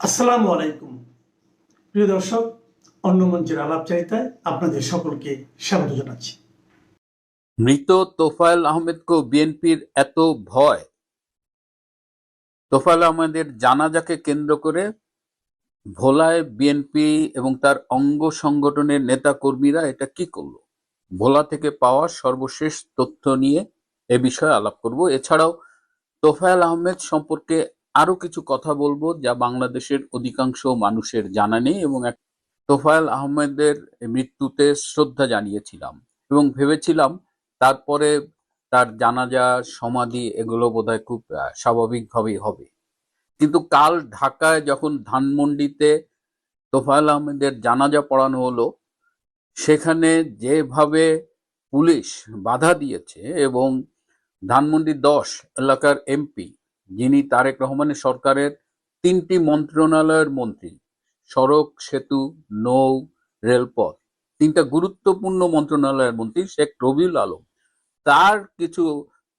আসসালামু আলাইকুম প্রিয় দর্শক, অন্য মঞ্চের আলাপচারিতায় আপনাদের সকলকে স্বাগত জানাচ্ছি। মৃত তোফায়েল আহমেদকে বিএনপির এত ভয়? তোফায়েল আহমেদের জানাজাকে কেন্দ্র করে ভোলায় বিএনপি এবং তার অঙ্গ সংগঠনের নেতা কর্মীরা এটা কি করলো? ভোলা থেকে পাওয়া সর্বশেষ তথ্য নিয়ে এ বিষয়ে আলাপ করব। এছাড়াও তোফায়েল আহমেদ সম্পর্কে আরো কিছু কথা বলবো যা বাংলাদেশের অধিকাংশ মানুষের জানা নেই, এবং তোফায়েল আহমেদের মৃত্যুতে শ্রদ্ধা জানিয়েছিলাম এবং ভেবেছিলাম তারপরে তার জানাজা, সমাধি এগুলো বোধহয় খুব স্বাভাবিকভাবেই হবে। কিন্তু কাল ঢাকায় যখন ধানমন্ডিতে তোফায়েল আহমেদের জানাজা পড়ানো হলো, সেখানে যেভাবে পুলিশ বাধা দিয়েছে এবং ধানমন্ডি 10 এলাকার এমপি, যিনি তারেক রহমানের সরকারের 3টি মন্ত্রণালয়ের মন্ত্রী, সড়ক, সেতু, নৌ, রেলপথ, 3টা গুরুত্বপূর্ণ মন্ত্রণালয়ের মন্ত্রী শেখ রবিউল আলম, তার কিছু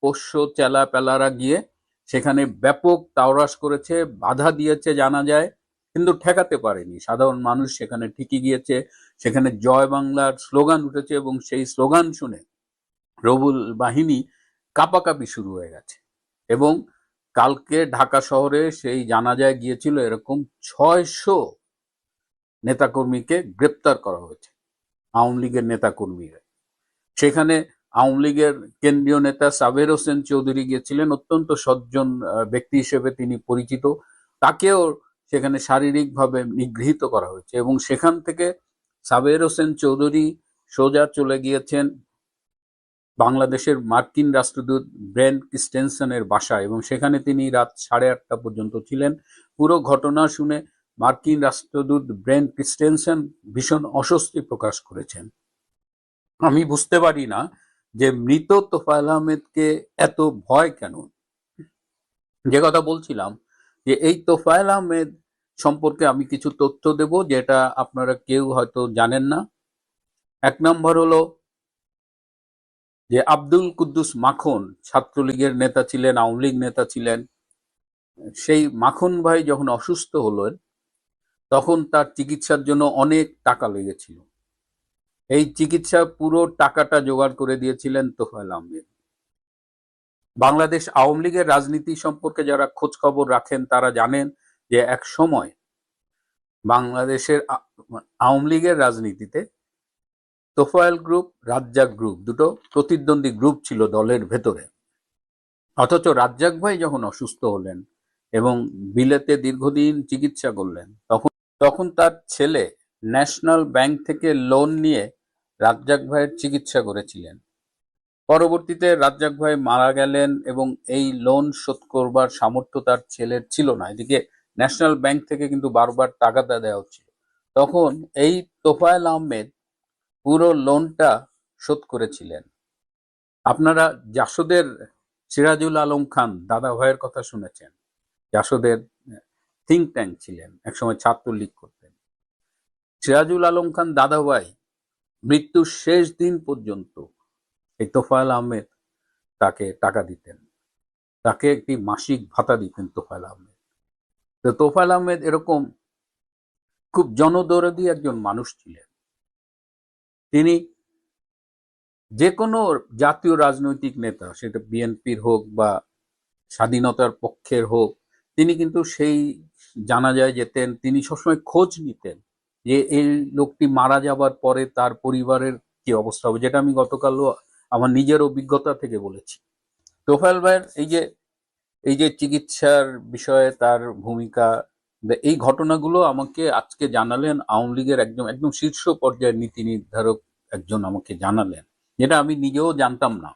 পোষ্য চেলা পেলারা গিয়ে সেখানে ব্যাপক তাওরাস করেছে, বাধা দিয়েছে জানা যায়, কিন্তু ঠেকাতে পারেনি। সাধারণ মানুষ সেখানে ঠিকই গিয়েছে, সেখানে জয় বাংলার স্লোগান উঠেছে এবং সেই স্লোগান শুনে রবুল বাহিনী কাঁপাকাঁপি শুরু হয়ে গেছে। এবং কালকে ঢাকা শহরে সেই জানাজায় গিয়েছিল এরকম 600 নেতাকর্মীকে গ্রেপ্তার করা হয়েছে, আওয়ামী লীগের নেতাকর্মীরা। সেখানে আওয়ামী লীগের কেন্দ্রীয় নেতা সাবের হোসেন চৌধুরী গিয়েছিলেন, অত্যন্ত সজ্জন ব্যক্তি হিসেবে তিনি পরিচিত। তাকেও সেখানে শারীরিকভাবে নিগৃহীত করা হয়েছে এবং সেখান থেকে সাবের হোসেন চৌধুরী সোজা চলে গিয়েছেন বাংলাদেশের মার্কিন রাষ্ট্রদূত ব্রেন্ট ক্রিস্টেনসেনের বাসায় এবং সেখানে তিনি রাত 8:30 পর্যন্ত ছিলেন। পুরো ঘটনা শুনে মার্কিন রাষ্ট্রদূত ব্রেন্ট ক্রিস্টেনসেন ভীষণ অস্বস্তি প্রকাশ করেছেন। আমি বুঝতে পারি না যে মৃত তোফায়েল আহমেদকে এত ভয় কেন। যে কথা বলছিলাম, যে এই তোফায়েল আহমেদ সম্পর্কে আমি কিছু তথ্য দেব যেটা আপনারা কেউ হয়তো জানেন না। 1 নম্বর হলো যে আব্দুল কুদ্দুস মাখন ছাত্রলীগের নেতা ছিলেন, আওয়ামী লীগ নেতা ছিলেন। সেই মাখন ভাই যখন অসুস্থ হলেন তখন তার চিকিৎসার জন্য অনেক টাকা লেগেছিল। এই চিকিৎসা পুরো টাকাটা জোগাড় করে দিয়েছিলেন তোফায়েল আহমেদ। বাংলাদেশ আওয়ামী লীগের রাজনীতি সম্পর্কে যারা খোঁজ খবর রাখেন তারা জানেন যে এক সময় বাংলাদেশের আওয়ামী লীগের রাজনীতিতে তোফায়েল গ্রুপ, রাজ্জাক গ্রুপ, দুটো প্রতিদ্বন্দ্বী গ্রুপ ছিল দলের ভেতরে। অথচ রাজ্জাক ভাই যখন অসুস্থ হলেন এবং বিলেতে দীর্ঘদিন চিকিৎসা করলেন, তখন তার ছেলে ন্যাশনাল ব্যাংক থেকে লোন নিয়ে রাজ্জাক ভাইয়ের চিকিৎসা করেছিলেন। পরবর্তীতে রাজ্জাক ভাই মারা গেলেন এবং এই লোন শোধ করবার সামর্থ্য তার ছেলের ছিল না। এদিকে ন্যাশনাল ব্যাংক থেকে কিন্তু বারবার টাকাটা দেওয়া হচ্ছিল। তখন এই তোফায়েল আহমেদ পুরো লোনটা শোধ করেছিলেন। আপনারা জাসদের সিরাজুল আলম খান দাদা ভাইয়ের কথা শুনেছেন। জাসদের থিঙ্ক ট্যাঙ্ক ছিলেন, একসময় ছাত্রলীগ করতেন। সিরাজুল আলম খান দাদা ভাই মৃত্যুর শেষ দিন পর্যন্ত এই তোফায়েল আহমেদ তাকে টাকা দিতেন, তাকে একটি মাসিক ভাতা দিতেন তোফায়েল আহমেদ। তো তোফায়েল আহমেদ এরকম খুব জনদরদী একজন মানুষ ছিলেন। তিনি যে কোনো জাতীয় রাজনৈতিক নেতা, সেটা বিএনপির হোক বা স্বাধীনতার পক্ষের হোক, তিনি কিন্তু সেই জানাজায় যেতেন। তিনি সবসময় খোঁজ নিতেন যে এই লোকটি মারা যাবার পরে তার পরিবারের কি অবস্থা হবে, যেটা আমি গতকালও আমার নিজের অভিজ্ঞতা থেকে বলেছি। তোফায়েল ভাইয়ের এই যে চিকিৎসার বিষয়ে তার ভূমিকা, এই ঘটনাগুলো আমাকে আজকে জানালেন আওয়ামী লীগের একদম শীর্ষ পর্যায়ের নীতি নির্ধারক একজন আমাকে জানালেন, যেটা আমি নিজেও জানতাম না।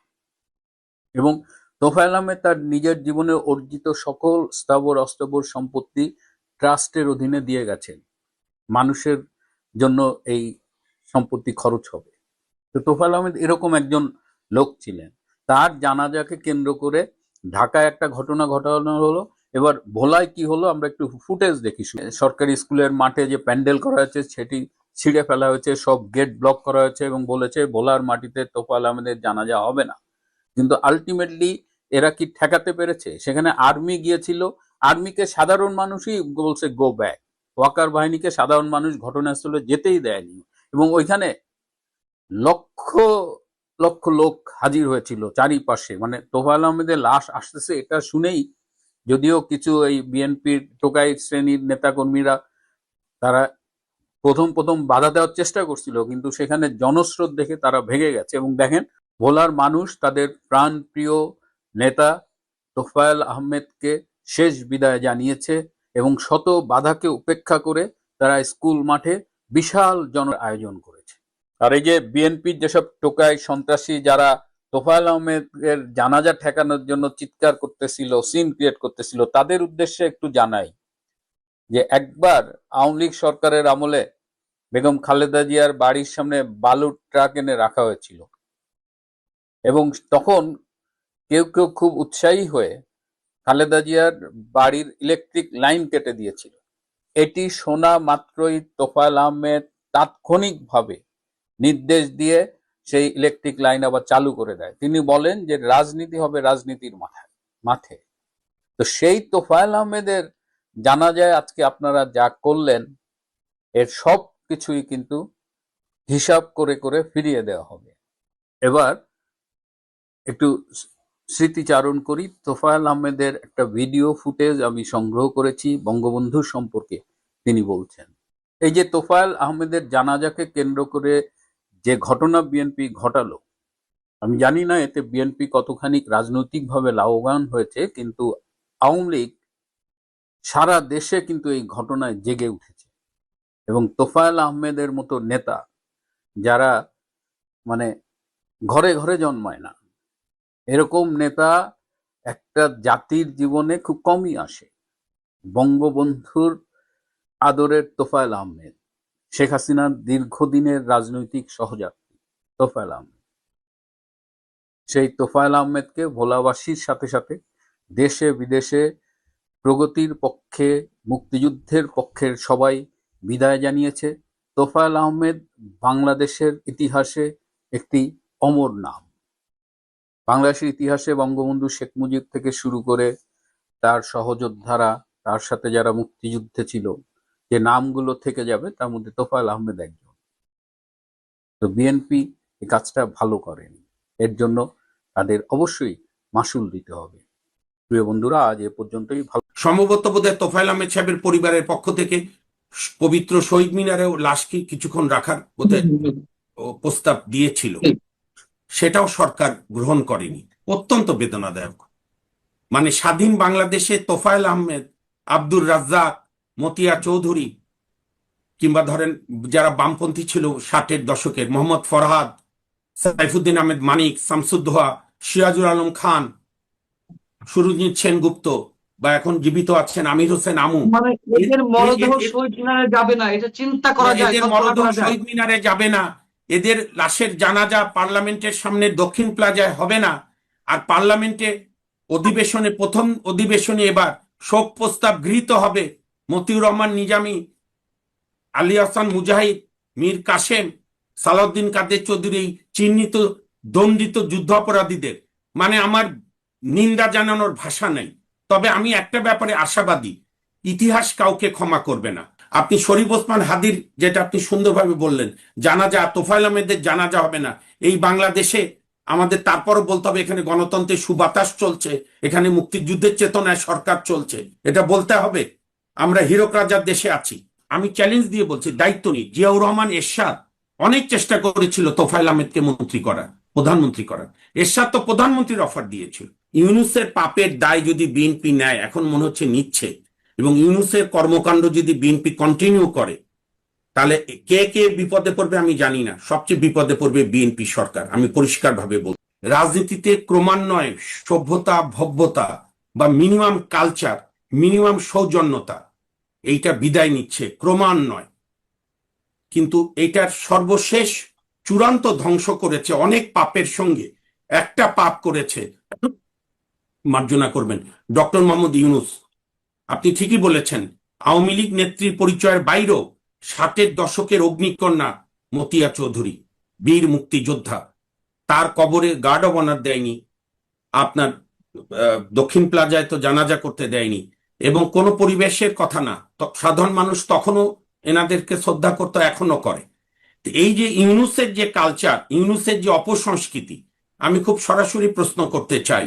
এবং তোফায়েল আহমেদ তার নিজের জীবনে অর্জিত সকল স্থাবর অস্থাবর সম্পত্তি ট্রাস্টের অধীনে দিয়ে গেছেন, মানুষের জন্য এই সম্পত্তি খরচ হবে। তো তোফায়েল আহমেদ এরকম একজন লোক ছিলেন। তার জানাজাকে কেন্দ্র করে ঢাকায় একটা ঘটনা ঘটানো হলো। এবার ভোলায় কি হলো আমরা একটু ফুটেজ দেখি। সরকারি স্কুলের মাঠে যে প্যান্ডেল করা হয়েছে সেটি ছিঁড়ে ফেলা হয়েছে, সব গেট ব্লক করা হয়েছে এবং বলেছে ভোলার মাটিতে তোফায়েল আহমেদের জানাজা হবে না। কিন্তু আলটিমেটলি এরা কি ঠেকাতে পেরেছে? সেখানে আর্মি গিয়েছিল, আর্মিকে সাধারণ মানুষই বলছে গো ব্যাক, ওয়াকার বাহিনীকে সাধারণ মানুষ ঘটনাস্থলে যেতেই দেয়নি, এবং ওইখানে লক্ষ লক্ষ লোক হাজির হয়েছিল চারিপাশে। মানে তোফায়েল আহমেদের লাশ আসতেছে এটা শুনেই, যদিও কিছু এই বিএনপির টোকাই শ্রেণীর নেতাকর্মীরা তারা প্রথম প্রথম বাধা দেওয়ার চেষ্টা করছিল, কিন্তু সেখানে জনস্রোত দেখে তারা ভেঙে গেছে। এবং দেখেন, ভোলার মানুষ তাদের প্রাণ প্রিয় নেতা তোফায়েল আহমেদকে শেষ বিদায় জানিয়েছে, এবং শত বাধাকে উপেক্ষা করে তারা স্কুল মাঠে বিশাল জন আয়োজন করেছে। আর এই যে বিএনপির যেসব টোকাই সন্ত্রাসী যারা তোফায়েল আহমেদের জানাজা ঠেকানোর জন্য চিৎকার করতেছিল, সিন ক্রিয়েট করতেছিল, তাদের উদ্দেশ্যে একটু জানাই যে একবার আওয়ামী লীগ সরকারের আমলে বেগম খালেদা জিয়ার বাড়ির সামনে বালুর ট্রাক এনে রাখা হয়েছিল, এবং তখন কেউ কেউ খুব উৎসাহী হয়ে খালেদা জিয়ার বাড়ির ইলেকট্রিক লাইন কেটে দিয়েছিল। এটি শোনা মাত্রই তোফায়েল আহমেদ তাৎক্ষণিকভাবে নির্দেশ দিয়ে সেই ইলেকট্রিক লাইন আবার চালু করে দেয়। তিনি বলেন যে রাজনীতি হবে রাজনীতির মাঠে। তো সেই তোফায়েল আহমেদের জানাজায় আজকে আপনারা যা করলেন, এর সব কিছুই কিন্তু হিসাব করে করে ফিরিয়ে দেওয়া হবে। এবার একটু স্মৃতিচারণ করি। তোফায়েল আহমেদের একটা ভিডিও ফুটেজ আমি সংগ্রহ করেছি বঙ্গবন্ধুর সম্পর্কে। তিনি বলছেন, এই যে তোফায়েল আহমেদের জানাজাকে কেন্দ্র করে যে ঘটনা বিএনপি ঘটালো, আমি জানি না এতে বিএনপি কতখানি রাজনৈতিকভাবে লাভবান হয়েছে, কিন্তু আওয়ামী লীগ সারা দেশে কিন্তু এই ঘটনায় জেগে উঠেছে। এবং তোফায়েল আহমেদের মতো নেতা যারা মানে ঘরে ঘরে জন্মায় না, এরকম নেতা একটা জাতির জীবনে খুব কমই আসে। বঙ্গবন্ধুর আদরের তোফায়েল আহমেদ, শেখ হাসিনার দীর্ঘদিনের রাজনৈতিক সহযাত্রী তোফায়েল আহমেদ, সেই তোফায়েল আহমেদকে ভোলাবাসীর সাথে সাথে দেশে বিদেশে প্রগতির পক্ষে, মুক্তিযুদ্ধের পক্ষের সবাই বিদায় জানিয়েছে। তোফায়েল আহমেদ বাংলাদেশের ইতিহাসে একটি অমর নাম। বাংলাদেশের ইতিহাসে বঙ্গবন্ধু শেখ মুজিব থেকে শুরু করে তার সহযোদ্ধারা, তার সাথে যারা মুক্তিযুদ্ধে ছিল, যে নামগুলো থেকে যাবে তার মধ্যে তোফায়েল আহমেদ একজন। তো বিএনপি এই কাজটা ভালো করেনি, এর জন্য তাদের অবশ্যই মাসুল দিতে হবে। প্রিয় বন্ধুরা, আজ এ পর্যন্তই। ভালো, সম্ভবত বোধহয় তোফায়েল আহমেদ সাহেবের পরিবারের পক্ষ থেকে পবিত্র শহীদ মিনারেও লাশকে কিছুক্ষণ রাখার বোধহয় প্রস্তাব দিয়েছিল, সেটাও সরকার গ্রহণ করেনি। অত্যন্ত বেদনাদায়ক। মানে স্বাধীন বাংলাদেশে তোফায়েল আহমেদ, আব্দুর রাজ্জাক, মতিয়া চৌধুরী, কিংবা ধরেন যারা বামপন্থী ছিল 60-এর দশকের, মোহাম্মদ ফরহাদ, সাইফুদ্দিন আহমেদ মানিক, শামসুদ্দোহা, সিরাজুল আলম খান, সুরজিৎ সেনগুপ্ত, বা এখন জীবিত আছেন আমির হোসেন আমু, মানে এদের মরদেহ শহীদ মিনারে যাবে না, এটা চিন্তা করা যায়, এদের মরদেহ শহীদ মিনারে যাবে না, এদের লাশের জানাজা পার্লামেন্টের সামনে দক্ষিণ প্লাজায় হবে না। আর পার্লামেন্টে অধিবেশনে, প্রথম অধিবেশনে এবার শোক প্রস্তাব গৃহীত হবে। মতিউর রহমান নিজামী, আলী হাসান মুজাহিদ, মীর কাসেম, সালাউদ্দিন কাদের চৌধুরী, চিহ্নিত দণ্ডিত যুদ্ধাপরাধীদের। মানে আমার নিন্দা জানানোর ভাষা নেই। তবে আমি একটা ব্যাপারে আশাবাদী, ইতিহাস কাউকে ক্ষমা করবে না। আপনি শরীফ ওসমান হাদির যেটা আপনি সুন্দরভাবে বললেন, জানাজা, তোফায়েল আহমেদের জানাজা হবে না এই বাংলাদেশে। আমাদের তারপরও বলতে হবে এখানে গণতন্ত্রের সুবাতাস চলছে, এখানে মুক্তিযুদ্ধের চেতনায় সরকার চলছে, এটা বলতে হবে। আমরা হীরক রাজার দেশে আছি। আমি চ্যালেঞ্জ দিয়ে বলছি, দায়িত্ব নিই। জিয়াউর রহমান এরশাদ অনেক চেষ্টা করেছিল তোফায়েল আহমেদকে মন্ত্রী করার, প্রধানমন্ত্রী করার। এরশাদ তো প্রধানমন্ত্রীর অফার দিয়েছিল। ইউনূসের পাপের দায় যদি বিএনপি নেয়, এখন মনে হচ্ছে নিচ্ছে, এবং ইউনূসের কর্মকাণ্ড যদি বিএনপি কন্টিনিউ করে, তাহলে কে কে বিপদে পড়বে আমি জানি না, সবচেয়ে বিপদে পড়বে বিএনপি সরকার। আমি পরিষ্কারভাবে বলছি, রাজনীতিতে ক্রমান্বয়ে সভ্যতা, ভব্যতা বা মিনিমাম কালচার, মিনিমাম সৌজন্যতা, এইটা বিদায় নিচ্ছে ক্রমান্বয়ে। কিন্তু এইটার সর্বশেষ চূড়ান্ত ধ্বংস করেছে অনেক পাপের সঙ্গে একটা পাপ করেছে, মার্জনা করবেন, ডক্টর মোহাম্মদ ইউনূস। আপনি ঠিকই বলেছেন, আওয়ামী লীগ নেত্রীর পরিচয়ের বাইরেও 60-এর দশকের অগ্নিকন্যা মতিয়া চৌধুরী, বীর মুক্তিযোদ্ধা, তার কবরে গার্ড অব অনার দেয়নি, আপনার দক্ষিণ প্লাজায় তো জানাজা করতে দেয়নি, এবং কোনো পরিবেশের কথা না, সাধারণ মানুষ তখনও এনাদেরকে শ্রদ্ধা করতো, এখনো করে। তো এই যে ইউনূসের যে কালচার, ইউনূসের যে অপসংস্কৃতি, আমি খুব সরাসরি প্রশ্ন করতে চাই,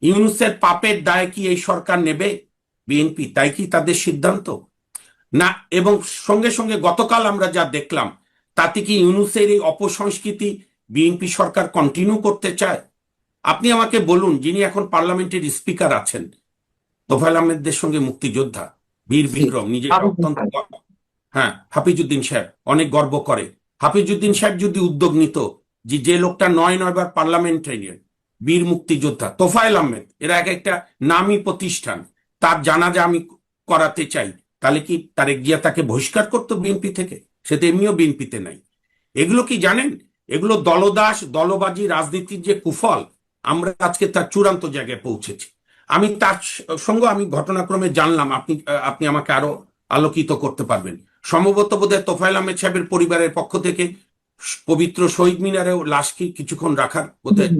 ইউনূসের পাপের দায় কি এই সরকার নেবে? বিএনপি তাই কি তাদের সিদ্ধান্ত না? এবং সঙ্গে সঙ্গে গতকাল আমরা যা দেখলাম, তাতে কি ইউনূসের এই অপসংস্কৃতি বিএনপি সরকার কন্টিনিউ করতে চায়? আপনি আমাকে বলুন, যিনি এখন পার্লামেন্টের স্পিকার আছেন, তোফায়েল আহমেদের সঙ্গে মুক্তিযোদ্ধা, বীর বিক্রম, নিজেকে অত্যন্ত, হ্যাঁ, হাফিজউদ্দিন সাহেব অনেক গর্ব করে। হাফিজউদ্দিন সাহেব যদি উদ্যোগ নিত যে লোকটা 9 বার পার্লামেন্টারিয়ান, বীর মুক্তিযোদ্ধা তোফায়েল আহমেদ, এরা এক একটা নামী প্রতিষ্ঠান, তার জানাজা আমি করাতে চাই, তাহলে কি তারেক জিয়া তাকে বহিষ্কার করতো বিএনপি থেকে? সে তো এমনিও বিএনপিতে নাই। এগুলো কি জানেন? এগুলো দলদাস, দলবাজি রাজনীতির যে কুফল, আমরা আজকে তার চূড়ান্ত জায়গায় পৌঁছেছি। আমি তার সঙ্গে আমি ঘটনাক্রমে জানলাম, আপনি আমাকে আরো আলোকিত করতে পারবেন। সম্ভবত বোধহয় তোফায়েল আহমেদ সাহেবের পরিবারের পক্ষ থেকে পবিত্র শহীদ মিনারেও লাশকে কিছুক্ষণ রাখার বোধহয়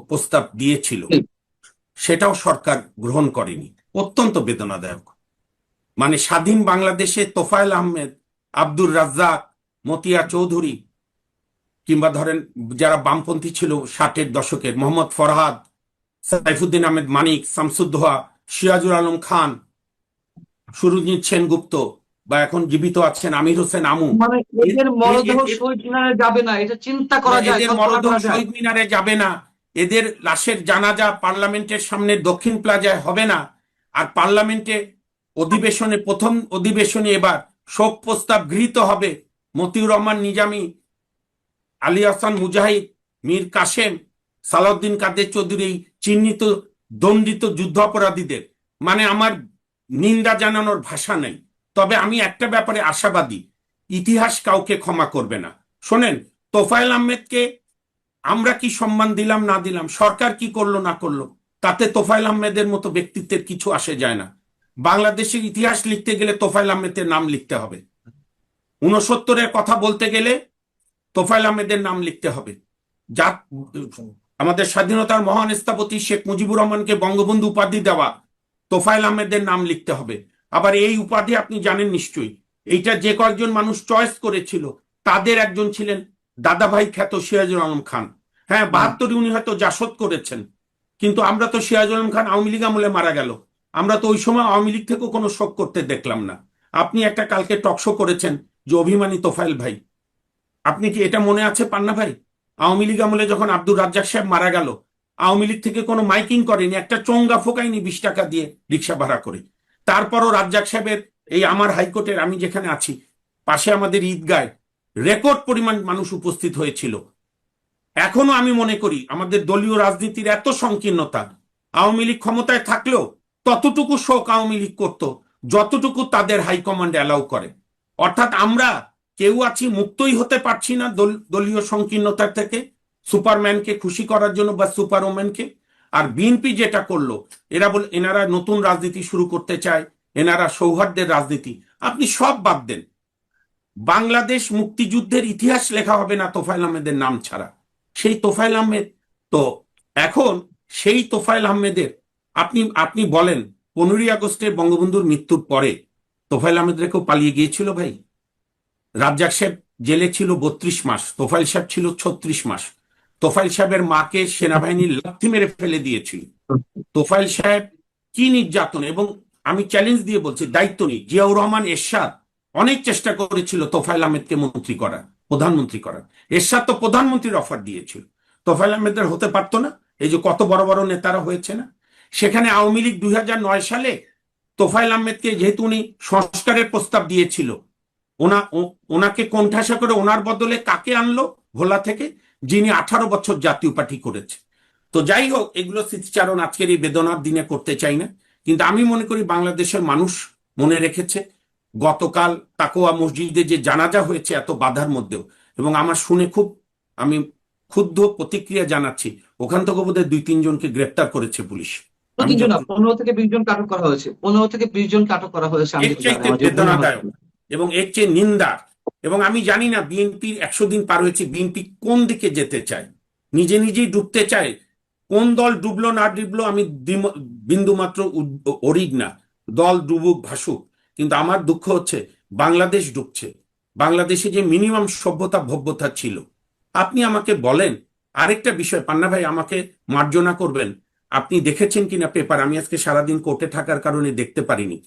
প্রস্তাব দিয়েছিল, সেটাও সরকার গ্রহণ করেনি। অত্যন্ত বেদনাদায়ক। মানে স্বাধীন বাংলাদেশে তোফায়েল আহমেদ, আব্দুর রাজ্জাক, মতিয়া চৌধুরী, কিংবা ধরেন যারা বামপন্থী ছিল 60-এর দশকের, মোহাম্মদ ফরহাদ, সাইফুদ্দিন আহমেদ মানিক, শামসুদ্দোহা, সিরাজুল আলম খান, সুরজিৎ সেনগুপ্ত, বা এখন জীবিত আছেন আমির হোসেন আমু, মানে এদের মরদেহ শহীদ মিনারে যাবে না, এটা চিন্তা করা যায়, এদের মরদেহ শহীদ মিনারে যাবে না, এদের লাশের জানাজা পার্লামেন্টের সামনে দক্ষিণ প্লাজায় হবে না। আর পার্লামেন্টে অধিবেশনে, প্রথম অধিবেশনে এবার শোক প্রস্তাব গৃহীত হবে মতিউর রহমান নিজামী, আলী আহসান মুজাহিদ, মীর কাসেম, সালাউদ্দিন কাদের চৌধুরী, চিহ্নিত দণ্ডিত যুদ্ধাপরাধীদের। মানে আমার নিন্দা জানানোর ভাষা নেই। তবে আমি একটা ব্যাপারে আশাবাদী, ইতিহাস কাউকে ক্ষমা করবে না। শোনেন, তোফায়েল আহমেদকে আমরা কি সম্মান দিলাম না দিলাম, সরকার কি করলো না করলো, তাতে তোফায়েল আহমেদের মতো ব্যক্তিত্বের কিছু আসে যায় না। বাংলাদেশের ইতিহাস লিখতে গেলে তোফায়েল আহমেদের নাম লিখতে হবে। 69-এর কথা বলতে গেলে তোফায়েল আহমেদের নাম লিখতে হবে। যা আমাদের স্বাধীনতার মহান স্থপতি শেখ মুজিবুর রহমানকে বঙ্গবন্ধু উপাধি দেওয়া, তোফায়েল আহমেদের নাম লিখতে হবে। আবার এই উপাধি আপনি জানেন নিশ্চয়ই, এইটা যে কয়েকজন মানুষ চয়েস করেছিল, তাদের একজন ছিলেন দাদাভাই খ্যাত সিরাজুল আলম খান। হ্যাঁ, 72-এ উনি হয়তো জাসদ করেছেন, কিন্তু আমরা তো সিরাজুল আলম খান আওয়ামী লীগ আমলে মারা গেল, আমরা তো ওই সময় আওয়ামী লীগ থেকেও কোনো শোক করতে দেখলাম না। আপনি একটা কালকে টকশো করেছেন যে অভিমানী তোফায়েল ভাই, আপনি কি এটা মনে আছে পান্না ভাই? আওয়ামী লীগ আমলে যখন আব্দুর রাজ্জাক সাহেব মারা গেল, আওয়ামী লীগ থেকে কোনো মাইকিং করেনি, একটা চোঙ্গা ফোকায়নি 20 টাকা দিয়ে রিক্সা ভাড়া করে। তারপরও রাজ্জাক সাহেবের এই আমার হাইকোর্টের, আমি যেখানে আছি পাশে আমাদের ঈদগায় রেকর্ড পরিমাণ মানুষ উপস্থিত হয়েছিল। এখনো আমি মনে করি আমাদের দলীয় রাজনীতির এত সংকীর্ণতা, আওয়ামী লীগ ক্ষমতায় থাকলেও ততটুকু শোক আওয়ামী লীগ করত যতটুকু তাদের হাইকমান্ড অ্যালাউ করে। অর্থাৎ আমরা কেউ আছি মুক্তই হতে পারছি না দলীয় সংকীর্ণতার থেকে, সুপারম্যানকে খুশি করার জন্য বা সুপারওম্যানকে। আর বিএনপি যেটা করলো, এনারা নতুন রাজনীতি শুরু করতে চায়, এনারা সৌহার্দ্যের রাজনীতি। আপনি সব বাদ দেন, বাংলাদেশ মুক্তিযুদ্ধের ইতিহাস লেখা হবে না তোফায়েল আহমেদের নাম ছাড়া। সেই তোফায়েল আহমেদ তো এখন, সেই তোফায়েল আহমেদের আপনি বলেন 15ই আগস্টে বঙ্গবন্ধুর মৃত্যুর পরে তোফায়েল আহমেদ রেখেও পালিয়ে গিয়েছিল ভাই। রাজ্জাক সাহেব জেলে ছিল 32 মাস, তোফায়েল সাহেব ছিল 36 মাস। তোফায়েল সাহেবের মাকে সেনাবাহিনী লাথি মেরে ফেলে দিয়েছিল। তোফায়েল সাহেব কি নির্যাতন, এবং আমি চ্যালেঞ্জ দিয়ে বলছি, দায়িত্ব নেই, জিয়াউর রহমান এরশাদ অনেক চেষ্টা করেছিল তোফায়েল আহমেদকে মন্ত্রী করার, প্রধানমন্ত্রী করার। এরশাদ তো প্রধানমন্ত্রীর অফার দিয়েছিল, তোফায়েল আহমেদের হতে পারতো না? এই যে কত বড় বড় নেতারা হয়েছে না। সেখানে আওয়ামী লীগ 2009 সালে তোফায়েল আহমেদকে, যেহেতু উনি সংস্কারের প্রস্তাব দিয়েছিল, ওনাকে কোণঠাসা করে ওনার বদলে কাকে আনলো ভোলা থেকে, যিনি 18 বছর জাতীয় পার্টি করেছে। তো যাই হোক, এগুলো স্মৃতিচারণ আজকের এই বেদনার দিনে করতে চাই না, কিন্তু আমি মনে করি বাংলাদেশের মানুষ মনে রেখেছে। গতকাল তাকোয়া মসজিদে যে জানাজা হয়েছে এত বাধার মধ্যেও, এবং আমার শুনে আমি ক্ষুব্ধ প্রতিক্রিয়া জানাচ্ছি, ওখান থেকে বোধহয় 2-3 জনকে গ্রেপ্তার করেছে পুলিশ। 15 থেকে 20 জন আটক করা হয়েছে, 15 থেকে 20 জন আটক করা হয়েছে। এর চাইতে বেদনাদায়ক এবং এর চেয়ে নিন্দার। এবং আমি জানি না বিএনপির 100 দিন পার হয়েছে, বিএনপি কোন দিকে যেতে চায়, নিজে নিজেই ডুবতে চায়। কোন দল ডুবলো না ডুবলো আমি বিন্দু মাত্র অরিগ না। দল ডুবুক ভাসুক, কিন্তু আমার দুঃখ হচ্ছে বাংলাদেশ ডুবছে। বাংলাদেশে যে মিনিমাম সভ্যতা ভব্যতা ছিল। আপনি আমাকে বলেন আরেকটা বিষয়, পান্না ভাই আমাকে মার্জনা করবেন, আপনি দেখেছেন কিনা পেপার, আমি আজকে সারাদিন কোর্টে থাকার কারণে দেখতে পারিনি,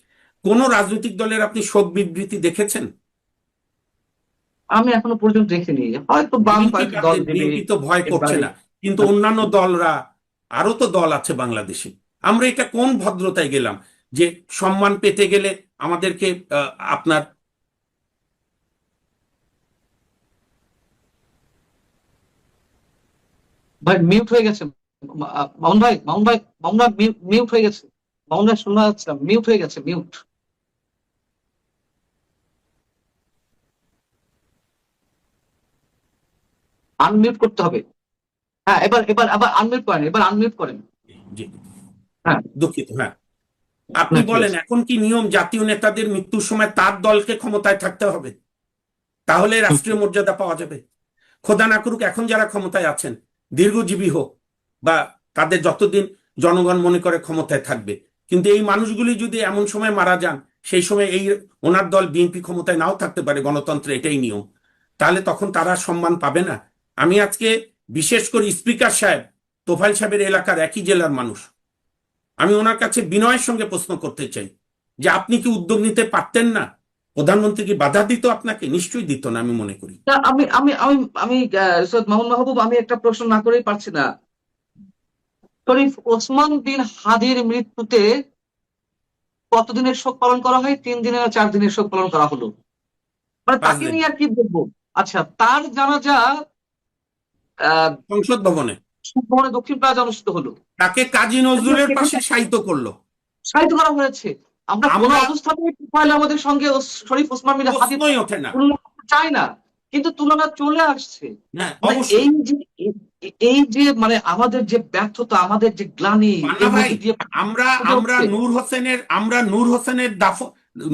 কোন রাজনৈতিক দলের আপনি শোক বিবৃতি দেখেছেন? আমি এখনো পর্যন্ত দেখিনি, হয়তো বাম কয়েকটা দল দেবে। বিএনপি তো ভয় করছে এবারে না, কিন্তু অন্যান্য দলরা, আরো তো দল আছে বাংলাদেশে। আমরা এটা কোন ভদ্রতায় গেলাম যে সম্মান পেতে গেলে আমাদেরকে আপনার ভাই মিউট হয়ে গেছে। মামুন ভাই মিউট হয়ে গেছে। মামুন ভাই শোনা যাচ্ছে না, মিউট হয়ে গেছে, মিউট। আনমিউট করতে হবে। হ্যাঁ, এবার এবার আবার আনমিউট করেন, এবার আনমিউট করেন। জি, হ্যাঁ, দুঃখিত। হ্যাঁ, আপনি বলেন এখন কি নিয়ম জাতীয় নেতাদের মৃত্যুর সময় তার দলকে ক্ষমতায় থাকতে হবে, তাহলে রাষ্ট্রীয় মর্যাদা পাওয়া যাবে? খোদা না করুক এখন যারা ক্ষমতায় আছেন দীর্ঘজীবী হোক, বা তাদের যতদিন জনগণ মনে করে ক্ষমতায় থাকবে, কিন্তু এই মানুষগুলি যদি এমন সময় মারা যান, সেই সময় এই ওনার দল বিএনপি ক্ষমতায় নাও থাকতে পারে, গণতন্ত্রে এটাই নিয়ম, তাহলে তখন তারা সম্মান পাবে না? আমি আজকে বিশেষ করে স্পিকার সাহেব, তোফাইল সাহেবের এলাকার একই জেলার মানুষ, আমি ওনার কাছে বিনয়ের সঙ্গে প্রশ্ন করতে চাই যে আপনি কি উদ্যোগ নিতে পারতেন না? প্রধানমন্ত্রী কি বাধা দিত আপনাকে? নিশ্চয়ই দিত না, আমি মনে করি। তা আমি আমি আমি আমি সৈয়দ মামুন মাহবুব, আমি একটা প্রশ্ন না করেই পারছি না। শরীফ ওসমান বিন হাদির মৃত্যুতে কতদিনের শোক পালন করা হয়? 3 দিনের না 4 দিনের শোক পালন করা হলো? মানে 5 তাকে দিন নিয়ে আর কি বলবো। আচ্ছা, তার জানাজা আহ সংসদ ভবনে ভবনে দক্ষিণ প্লাজা অনুষ্ঠিত হলো। তাকে কাজী নজরুলের পাশে শায়িত করলো। শায়িত করা হয়েছে। আমরা কোন আমরা অবস্থাতেই তোফায়েল আহমেদের সঙ্গে শরীফ ওসমান বিন হাদির প্রশ্নই ওঠে না। তুলনা করতে চাই না, কিন্তু তুলনা চলে আসছে। হ্যাঁ, মানে অবশ্যই। এই যে মানে আমাদের যে ব্যর্থতা, আমাদের যে গ্লানি, পান্না এর ভাই, মধ্যে দিয়ে আমরা ফুটে আমরা উঠছে। নূর হোসেনের দাফন,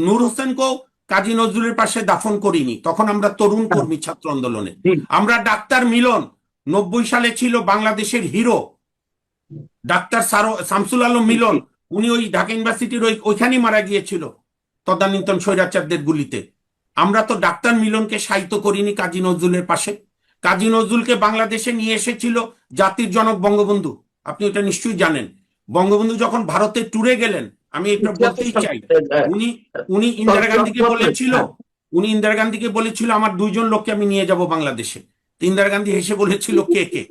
নূর হোসেনকেও কাজী নজরুলের পাশে দাফন করিনি, তখন আমরা তরুণ কর্মী ছাত্র আন্দোলনে। জি, আমরা ডাক্তার মিলন 90 সালে ছিল বাংলাদেশের হিরো, ডাক্তার শামসুল আলম জি, মিলন, জি। উনি ওই ঢাকা ইউনিভার্সিটির ওইখানেই মারা গিয়েছিল তদানীন্তন স্বৈরাচারদের গুলিতে। আমরা তো ডাক্তার মিলনকে শায়িত করিনি কাজী নজরুলের পাশে। কাজী নজরুলকে বাংলাদেশে নিয়ে এসেছিল জাতির জনক বঙ্গবন্ধু, আপনি এটা নিশ্চয়ই জানেন। বঙ্গবন্ধু যখন ভারতে ট্যুরে গেলেন, আমি এটা বলতেই চাই, উনি উনি ইন্দিরা গান্ধীকে বলেছিল, আমার 2জন লোককে আমি নিয়ে যাব বাংলাদেশে। ইন্দিরা গান্ধী হেসে বলেছিল কে কে,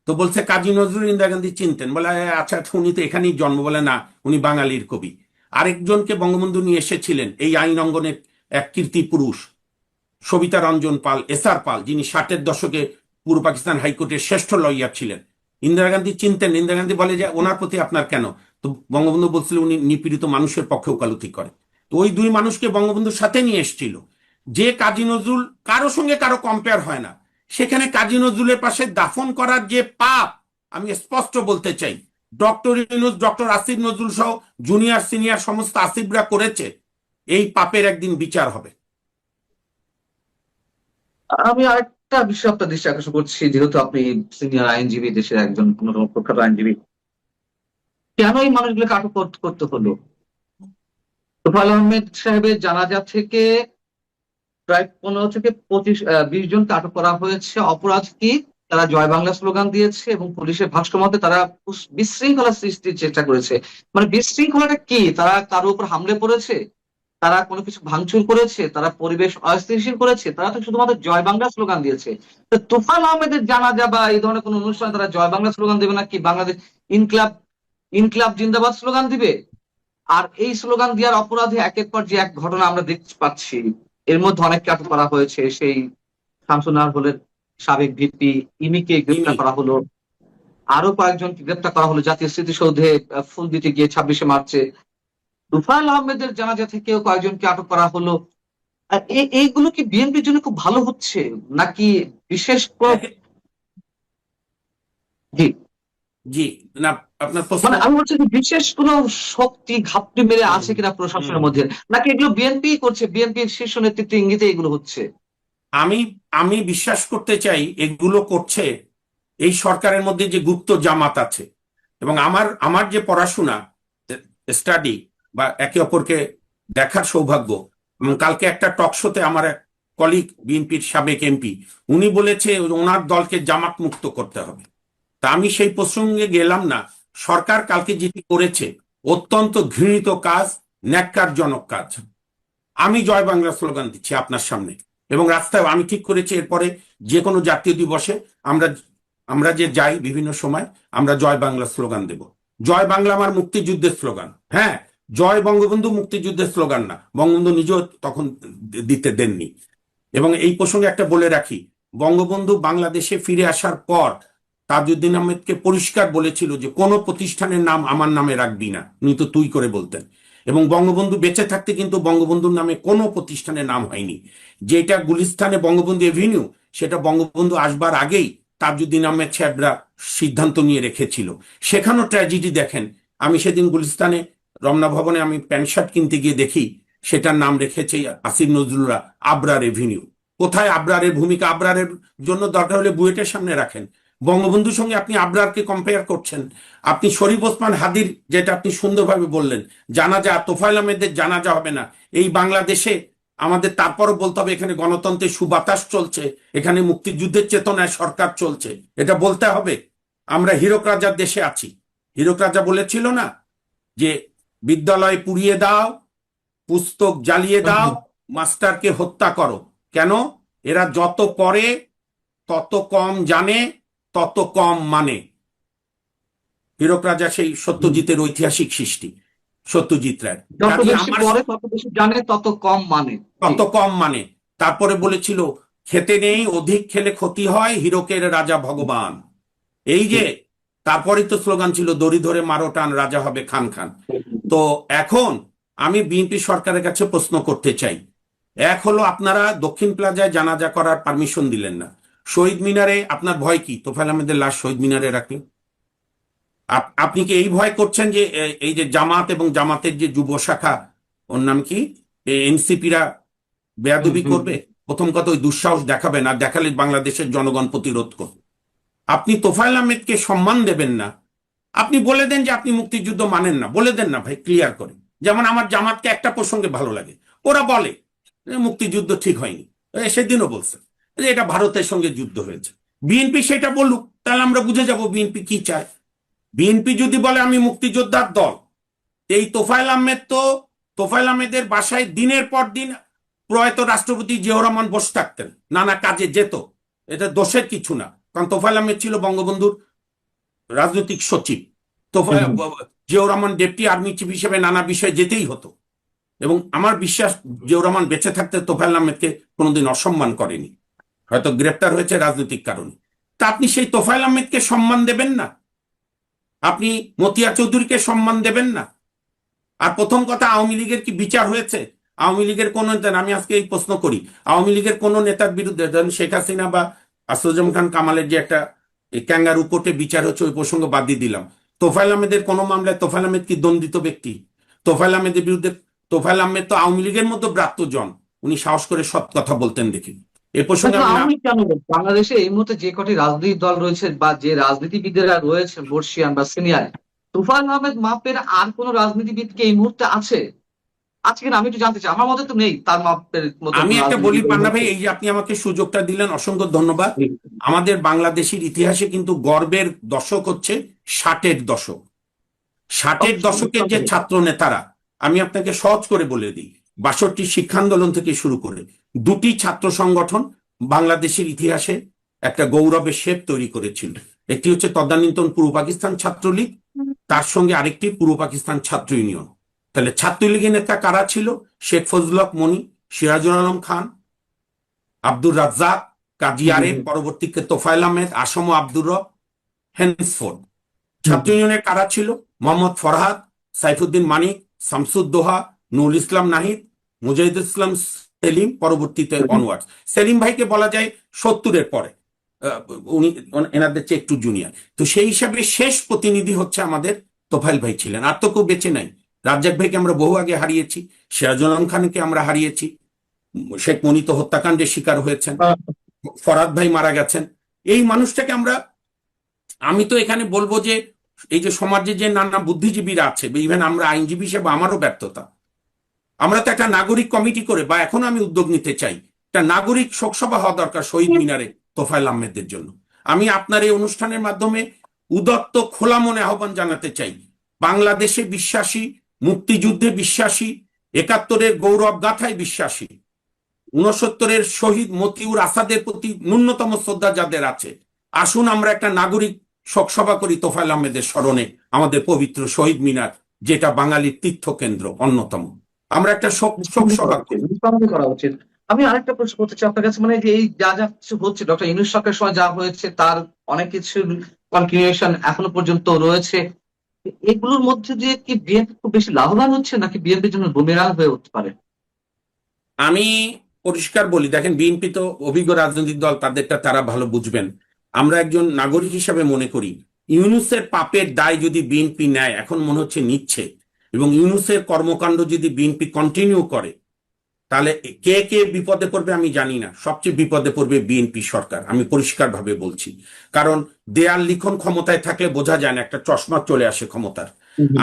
তো বলছে কাজী নজরুল। ইন্দিরা গান্ধী চিনতেন, বলে আচ্ছা উনি তো এখানেই জন্ম, বলে না উনি বাঙালির কবি। আরেকজনকে বঙ্গবন্ধু নিয়ে এসেছিলেন এই আইন অঙ্গনের এক কীর্তি পুরুষ, সবিতা রঞ্জন পাল, এসআর পাল, যিনি 60-এর দশকে পূর্ব পাকিস্তান হাইকোর্টের শ্রেষ্ঠ লয়ার ছিলেন। ইন্দিরা গান্ধী চিনতেন। ইন্দিরা গান্ধী বলে যে ওনার প্রতি আপনার কেন? তো বঙ্গবন্ধু বলছিল উনি নিপীড়িত মানুষের পক্ষে ওকালতি করে। তো ওই 2 মানুষকে বঙ্গবন্ধুর সাথে নিয়ে এসেছিল। যে কাজী নজরুল কারো সঙ্গে কারো কম্পেয়ার হয় না, সেখানে কাজী নজরুলের পাশে দাফন করার যে পাপ, আমি স্পষ্ট বলতে চাই, ডক্টর ইউনূস, ডক্টর আসিফ নজরুল সহ জুনিয়র সিনিয়র সমস্ত আসিফরা করেছে, এই পাপের একদিন বিচার হবে। আমি আরেকটা বিষয় আপনার দৃষ্টি আকর্ষণ করছি, যেহেতু আপনি সিনিয়র আইনজীবী, দেশের একজন অন্যতম প্রখ্যাত আইনজীবী, কেন এই মানুষগুলোকে আটক করতে হলো? তোফায়েল আহমেদ সাহেবের জানাজা থেকে প্রায় 15 থেকে 20 জনকে আটক করা হয়েছে। অপরাধ কি? তারা জয় বাংলা স্লোগান দিয়েছে এবং পুলিশের ভাষ্য মতে তারা বিশৃঙ্খলা সৃষ্টির চেষ্টা করেছে। মানে বিশৃঙ্খলাটা কি? তারা কারো উপর হামলে পড়েছে, তারা কোনো কিছু ভাঙচুর করেছে, তারা পরিবেশ অস্থিতিশীল করেছে? তারা তো শুধুমাত্র জয় বাংলা স্লোগান দিয়েছে। তো তোফায়েল আহমেদের জানাজা বা এই ধরনের কোনো অনুষ্ঠানে তারা জয় বাংলা স্লোগান দেবে নাকি বাংলাদেশ ইনকলাব ইনকলাব জিন্দাবাদ স্লোগান দিবে? আর এই স্লোগান দেওয়ার অপরাধে একের পর যে এক ঘটনা আমরা দেখতে পাচ্ছি। এর মধ্যে অনেককে আটক করা হয়েছে। সেই শামসুন নাহার হলের সাবেক ভিপি ইমিকে গ্রেপ্তার করা হলো, আরো কয়েকজনকে গ্রেপ্তার করা হলো জাতীয় স্মৃতিসৌধে ফুল দিতে গিয়ে 26শে মার্চে। তোফায়েল আহমেদের জানাজা থেকেও কয়েকজনকে আটক করা হলো। আর এইগুলো কি বিএনপির জন্য খুব ভালো হচ্ছে নাকি বিশেষ জি, জি, না আপনার প্রশ্ন। মানে আমি বলছি যে বিশেষ কোনো শক্তি ঘাপটি মেরে আছে কিনা প্রশাসনের মধ্যে, নাকি এগুলো বিএনপি করছে, বিএনপির শীর্ষ নেতৃত্ব ইঙ্গিতে এগুলো হচ্ছে? আমি আমি বিশ্বাস করতে চাই এগুলো করছে এই সরকারের মধ্যে যে গুপ্ত জামাত আছে। এবং আমার আমার যে পড়াশোনা স্টাডি, বা একে অপরকে দেখার সৌভাগ্য। কালকে একটা টক শোতে আমার এক কলিগ বিএনপির সাবেক এমপি উনি বলেছে ওনার দলকে জামাত মুক্ত করতে হবে। তা আমি সেই প্রসঙ্গে গেলাম না। সরকার কালকে যেটি করেছে অত্যন্ত ঘৃণিত কাজ, ন্যাক্কারজনক কাজ। আমি জয় বাংলা স্লোগান দিচ্ছি আপনার সামনে, এবং রাস্তায় আমি ঠিক করেছি এরপরে যে কোনো জাতীয় দিবসে আমরা আমরা যে যাই বিভিন্ন সময় আমরা জয় বাংলা স্লোগান দেব। জয় বাংলা আমার মুক্তিযুদ্ধের স্লোগান, হ্যাঁ, জয় বঙ্গবন্ধু মুক্তিযুদ্ধের স্লোগান না, বঙ্গবন্ধু নিজেও তখন দিতে দেননি। এবং এই প্রসঙ্গে একটা বলে রাখি, বঙ্গবন্ধু বাংলাদেশে ফিরে আসার পর তাজউদ্দিন আহমেদকে পরিষ্কার বলেছিল যে কোনো প্রতিষ্ঠানের নাম আমার নামে রাখবি না, উনি তো তুই করে বলতেন। এবং বঙ্গবন্ধু বেঁচে থাকতে কিন্তু বঙ্গবন্ধুর নামে কোনো প্রতিষ্ঠানের নাম হয়নি। যেটা গুলিস্তানে বঙ্গবন্ধু এভিনিউ, সেটা বঙ্গবন্ধু আসবার আগেই তাজউদ্দিন আহমেদ সাহেবরা সিদ্ধান্ত নিয়ে রেখেছিল। সেখানেও ট্র্যাজেডি দেখেন। আমি সেদিন গুলিস্তানে রমনা ভবনে আমি প্যান্ট শার্ট কিনতে গিয়ে দেখি সেটার নাম রেখেছে আসিফ নজরুলরা আবরার এভিনিউ। কোথায় আবরারের ভূমিকা? আবরারের জন্য দরকার হলে বুয়েটের সামনে রাখেন। বঙ্গবন্ধুর সঙ্গে আপনি আবরারকে কম্পেয়ার করছেন। আপনি শরীফ ওসমান হাদির, যেটা আপনি সুন্দরভাবে বললেন, জানাজা, তোফায়েল আহমেদের জানাজা হবে না এই বাংলাদেশে। আমাদের তারপরও বলতে হবে এখানে গণতন্ত্রের সুবাতাস চলছে, এখানে মুক্তিযুদ্ধের চেতনায় সরকার চলছে, এটা বলতে হবে। আমরা হীরক রাজার দেশে আছি। হীরক রাজা বলেছিল না যে বিদ্যালয় পুড়িয়ে দাও, পুস্তক জ্বালিয়ে দাও, মাস্টারকে হত্যা করো। কেন? এরা যত পড়ে তত কম জানে, তত কম মানে। হীরক রাজা সেই সত্যজিতের ঐতিহাসিক সৃষ্টি, সত্যজিৎ রায়। যত বেশি পড়ে তত বেশি জানে, তত কম মানে। তত কম মানে। তারপরে বলেছিল খেতে নেই, অধিক খেলে ক্ষতি হয়, হীরকের রাজা ভগবান। এই যে তারপরে তো স্লোগান ছিল দড়ি ধরে মারো টান, রাজা হবে খান খান। তো এখন আমি বিএনপি সরকারের কাছে প্রশ্ন করতে চাই। এক হলো, আপনারা দক্ষিণ প্লাজায় জানাজা করার পারমিশন দিলেন না। শহীদ মিনারে আপনার ভয় কি? তোফায়েল আহমেদের লাশ শহীদ মিনারে রাখলে আপনি কি এই ভয় করছেন যে এই যে জামাত এবং জামাতের যে যুব শাখা, ওর নাম কি, এনসিপিরা বেয়াদবি করবে? প্রথম কথা, ওই দুঃসাহস দেখাবে না, দেখালে বাংলাদেশের জনগণ প্রতিরোধ করবে। আপনি তোফায়েল আহমেদকে সম্মান দেবেন না, আপনি বলে দেন যে আপনি মুক্তিযুদ্ধ মানেন না, বলে দেন না ভাই, ক্লিয়ার করে। যেমন আমার জামাতকে একটা প্রসঙ্গে ভালো লাগে, ওরা বলে মুক্তিযুদ্ধ ঠিক হয়নি, সেদিনও বলছে যে এটা ভারতের সঙ্গে যুদ্ধ হয়েছে। বিএনপি সেটা বলুক, তাহলে আমরা বুঝে যাব বিএনপি কি চায়। বিএনপি যদি বলে আমি মুক্তিযোদ্ধার দল, এই তোফায়েল আহমেদ তো, তোফায়েল আহমেদের বাসায় দিনের পর দিন প্রয়াত রাষ্ট্রপতি জিয়াউর রহমান বসে থাকতেন, নানা কাজে যেত, এটা দোষের কিছু না। কারণ তোফায়েল আহমেদ ছিল বঙ্গবন্ধুর রাজনৈতিক সচিব। Ziaur Rahman deputy army chief হিসেবে নানা বিষয়ে যেতেই হতো। এবং আমার বিশ্বাস জিয়াউর রহমান বেঁচে থাকতে তোফায়েল আহমেদকে কোনোদিন অসম্মান করেনি, হয়তো গ্রেপ্তার হয়েছে রাজনৈতিক কারণে। তা আপনি সেই তোফায়েল আহমেদকে সম্মান দেবেন না? আপনি মতিয়া চৌধুরীকে সম্মান দেবেন না? আর প্রথম কথা, আওয়ামী লীগের কি বিচার হয়েছে? আওয়ামী লীগের কোন নেতা, আমি আজকে এই প্রশ্ন করি, আওয়ামী লীগের কোন নেতার বিরুদ্ধে, ধরেন শেখ হাসিনা বা আসাদুজ্জামান খান কামালের যে একটা ক্যাঙ্গারু কোর্টে বিচার হচ্ছে, ওই প্রসঙ্গ বাদ দিয়ে দিলাম, তোফায়েল আহমেদের কোন মামলায় তোফায়েল আহমেদ কি দণ্ডিত ব্যক্তি? তোফায়েল আহমেদের বিরুদ্ধে, তোফায়েল আহমেদ তো আওয়ামী লীগের মতো ব্রাত্যজন, উনি সাহস করে সৎ কথা বলতেন দেখি। এ প্রসঙ্গে আমি কেন বাংলাদেশে এই মুহূর্তে যে কটি রাজনৈতিক দল রয়েছে বা যে রাজনীতিবিদেরা রয়েছে বর্ষিয়ান বা সিনিয়র, তোফায়েল আহমেদ মাপের আর কোন রাজনীতিবিদ কি এই মুহূর্তে আছে? আজকে আমি একটু জানতে চাই, আমার মতে তো নেই তার মাপের মতো। আমি একটা বলি পান্না ভাই, এই যে আপনি আমাকে সুযোগটা দিলেন, অসংখ্য ধন্যবাদ। আমাদের বাংলাদেশের ইতিহাসে কিন্তু গর্বের দশক হচ্ছে 60-এর দশক। 60-এর দশকের যে ছাত্র নেতারা, আমি আপনাকে সহজ করে বলে দিই, 62 শিক্ষা আন্দোলন থেকে শুরু করে দুটি ছাত্র সংগঠন বাংলাদেশের ইতিহাসে একটা গৌরবের শেপ তৈরি করেছিল। একটি হচ্ছে তদানীন্তন পূর্ব পাকিস্তান ছাত্রলীগ, তার সঙ্গে আরেকটি পূর্ব পাকিস্তান ছাত্র ইউনিয়ন। তাহলে ছাত্রলীগের নেতা কারা ছিল? শেখ ফজলুল হক মনি, সিরাজুল আলম খান, আব্দুর রাজ্জাক, কাজী আরেফ, পরবর্তীতে তোফায়েল আহমেদ, আসম আব্দুর রব, হেন্সফোর্ড। ছাত্র ইউনিয়নের কারা ছিল? মোহাম্মদ ফরহাদ, সাইফুদ্দিন মানিক, শামসুদ্দোহা, নুরুল ইসলাম নাহিদ, মুজাহিদুল ইসলাম সেলিম, পরবর্তীতে অনওয়ার্ড। সেলিম ভাইকে বলা যায় 70-এর পরে, উনি এনাদের চেয়ে একটু জুনিয়র। তো সেই হিসাবে শেষ প্রতিনিধি হচ্ছে আমাদের তোফায়েল ভাই ছিলেন, আর তো কেউ বেঁচে নাই। রাজ্জাক ভাইকে আমরা বহু আগে হারিয়েছি, সিরাজুল আলম খানকে আমরা হারিয়েছি, শেখ মনি তো হত্যাকাণ্ডের শিকার হয়েছেন, ফরহাদ ভাই মারা গেছেন। এই মানুষটাকে আমি তো এখানে বলবো যে এই যে সমাজে যে নানা বুদ্ধিজীবীরা আছে, ইভেন আমরা আইনজীবী হিসেবে আমারও ব্যর্থতা। আমরা তো একটা নাগরিক কমিটি করে, বা এখনো আমি উদ্যোগ নিতে চাই, একটা নাগরিক শোকসভা হওয়া দরকার শহীদ মিনারে তোফায়েল আহমেদের জন্য। আমি আপনার এই অনুষ্ঠানের মাধ্যমে উদাত্ত খোলা মনে আহ্বান জানাতে চাই, বাংলাদেশে বিশ্বাসী, মুক্তিযুদ্ধে বিশ্বাসী, ৭১-এর গৌরব গাথায় বিশ্বাসী, ৬৯-এর শহীদ মতিউর আসাদের প্রতি ন্যূনতম শ্রদ্ধা যাদের আছে, আসুন আমরা একটা নাগরিক শোকসভা করি তোফায়েল আহমেদের স্মরণে আমাদের পবিত্র শহীদ মিনার, যেটা বাঙালির তীর্থকেন্দ্র অন্যতম। আমরা একটা শোক সভা করি। নিষ্পাদন করা উচিত। আমি আরেকটা প্রশ্ন করতে চাই আপনার কাছে, মানে যে এই যা যা কিছু হচ্ছে ডক্টর ইউনূস সরকারের সময় যা হয়েছে তার অনেক কিছু কন্টিনিউশন এখনো পর্যন্ত রয়েছে, এগুলোর মধ্যে দিয়ে কি বিএনপি খুব বেশি লাভবান হচ্ছে নাকি বিএনপির জন্য বুমেরাং হয়ে উঠতে পারে? আমি পরিষ্কার বলি, দেখেন বিএনপি তো অভিজ্ঞ রাজনৈতিক দল, তাদেরটা তারা ভালো বুঝবেন। আমরা একজন নাগরিক হিসাবে মনে করি ইউনূসের পাপের দায় যদি বিএনপি নেয়, এখন মনে হচ্ছে নিচ্ছে, এবং ইউনূসের কর্মকাণ্ড যদি বিএনপি কন্টিনিউ করে, তাহলে কে কে বিপদে পড়বে আমি জানি না, সবচেয়ে বিপদে পড়বে বিএনপি সরকার, আমি পরিষ্কারভাবে বলছি। কারণ দেয়াল লিখন ক্ষমতায় থাকলে বোঝা যায় না, একটা চশমা চলে আসে ক্ষমতার।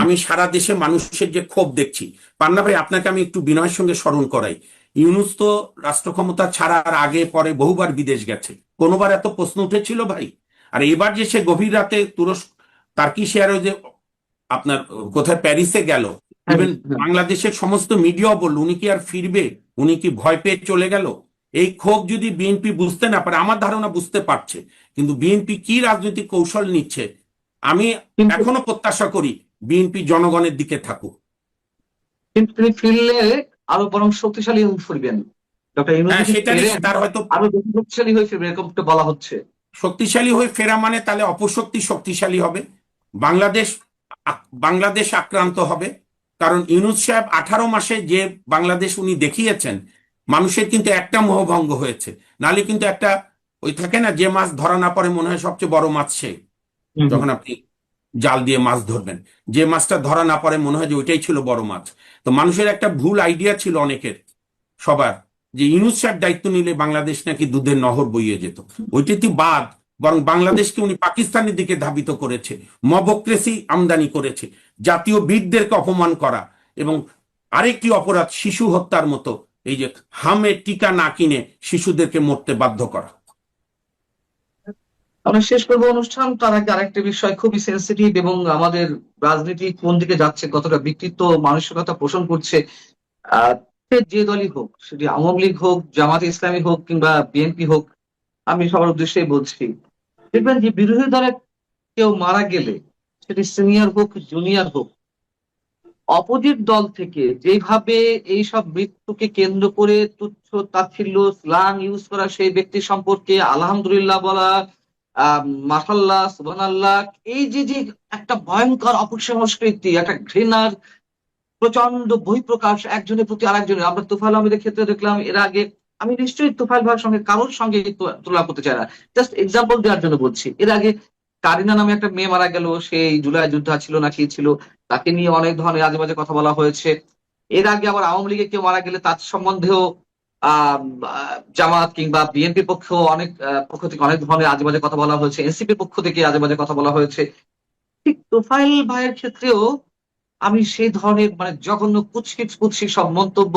আমি সারা দেশে মানুষের যে ক্ষোভ দেখছি, পান্না ভাই আপনাকে আমি একটু বিনয়ের সঙ্গে স্মরণ করাই, ইউনূস তো রাষ্ট্র ক্ষমতা ছাড়ার আগে পরে বহুবার বিদেশ গেছে, কোনোবার এত প্রশ্ন উঠেছিল ভাই? আর এবার যে সে গভীর রাতে তুরস্ক, টার্কিশ এয়ারওয়েজে আপনার কোথায় প্যারিসে গেল, ইভেন বাংলাদেশের সমস্ত মিডিয়া বলল উনি কি আর ফিরবে, উনি কি ভয় পেয়ে চলে গেল? এই ক্ষোভ যদি বিএনপি বুঝতে না পারে, আমার ধারণা বুঝতে পারছে, কিন্তু বিএনপি কি রাজনৈতিক কৌশল নিচ্ছে, আমি এখনো প্রত্যাশা করি বিএনপি জনগণের দিকে থাকুক। কিন্তু তিনি ফিরলে আরো বরং শক্তিশালী হয়ে ফিরবেন, ডক্টর ইউনূস হ্যাঁ, যদি সেটাই ফেরেন, তার হয়তো আরো বেশি শক্তিশালী হয়ে ফিরবে এরকম একটা বলা হচ্ছে। শক্তিশালী হয়ে ফেরা মানে তাহলে অপশক্তি শক্তিশালী হবে, বাংলাদেশ বাংলাদেশ আক্রান্ত হবে। কারণ ইউনূস সাহেব 18 মাসে যে বাংলাদেশ উনি দেখিয়েছেন, মানুষের কিন্তু একটা মোহভঙ্গ হয়েছে, নালে কিন্তু একটা ওই থাকে না, যে মাছ ধরা না পড়ে মনে হয় সবচেয়ে বড় মাছ সে, যখন আপনি জাল দিয়ে মাছ ধরবেন, যে মাছটা ধরা না পড়ে মনে হয় যে ওইটাই ছিল বড় মাছ। তো মানুষের একটা ভুল আইডিয়া ছিল অনেকের, সবার, যে ইউনূস সাহেব দায়িত্ব নিলে বাংলাদেশ নাকি দুধের নহর বইয়ে যেত। ওইটাই বাদ, বরং বাংলাদেশকে উনি পাকিস্তানের দিকে ধাবিত করেছে, মবক্রেসি আমদানি করেছে, জাতীয় বীরদেরকে অপমান করা, এবং আরেকটি অপরাধ শিশু হত্যার মতো, এই যে হামে টিকা না কিনে শিশুদেরকে মরতে বাধ্য করা। আমরা শেষ করবো অনুষ্ঠান, তার আগে আরেকটা বিষয় খুবই সেন্সিটিভ, এবং আমাদের রাজনীতি কোন দিকে যাচ্ছে, কতটা বিকৃত মানসিকতা পোষণ করছে, সে যে দলই হোক, সেটি আওয়ামী লীগ হোক, জামাতে ইসলামী হোক, কিংবা বিএনপি হোক, আমি সবার উদ্দেশ্যেই বলছি, দেখবেন যে বিরোধী দলের কেউ মারা গেলে, সেটি সিনিয়র হোক জুনিয়র হোক, অপোজিট দল থেকে যেভাবে এইসব মৃত্যুকে কেন্দ্র করে তুচ্ছ তাচ্ছিল্য স্ল্যাং ইউজ করা, সেই ব্যক্তি সম্পর্কে আলহামদুলিল্লাহ বলা, মাশাল্লাহ সুবহানাল্লাহ, এই যে যে একটা ভয়ঙ্কর অপসংস্কৃতি, একটা ঘৃণার প্রচন্ড বহিঃপ্রকাশ একজনের প্রতি আরেকজনের। আমরা তোফায়েল আহমেদের ক্ষেত্রে দেখলাম এর আগে, আমি নিশ্চয়ই তোফায়েল ভাইয়ের সঙ্গে কারোর সঙ্গে তুলনা করতে চাই না, জাস্ট এক্সাম্পল দেওয়ার জন্য বলছি, এর আগে কারিনা নামে একটা মেয়ে মারা গেল, সেই জুলাই যোদ্ধা ছিল না কি ছিল, তাকে নিয়ে অনেক ধরনের আজে বাজে কথা বলা হয়েছে। এর আগে আবার আওয়ামী লীগে কেউ মারা গেলে তার সম্বন্ধেও জামাত কিংবা বিএনপির পক্ষেও অনেক পক্ষ থেকে অনেক ধরনের আজে বাজে কথা বলা হয়েছে, এনসিপির পক্ষ থেকে আজে বাজে কথা বলা হয়েছে। ঠিক তোফায়েল ভাইয়ের ক্ষেত্রেও আমি সেই ধরনের মানে জঘন্য কুৎসিত সব মন্তব্য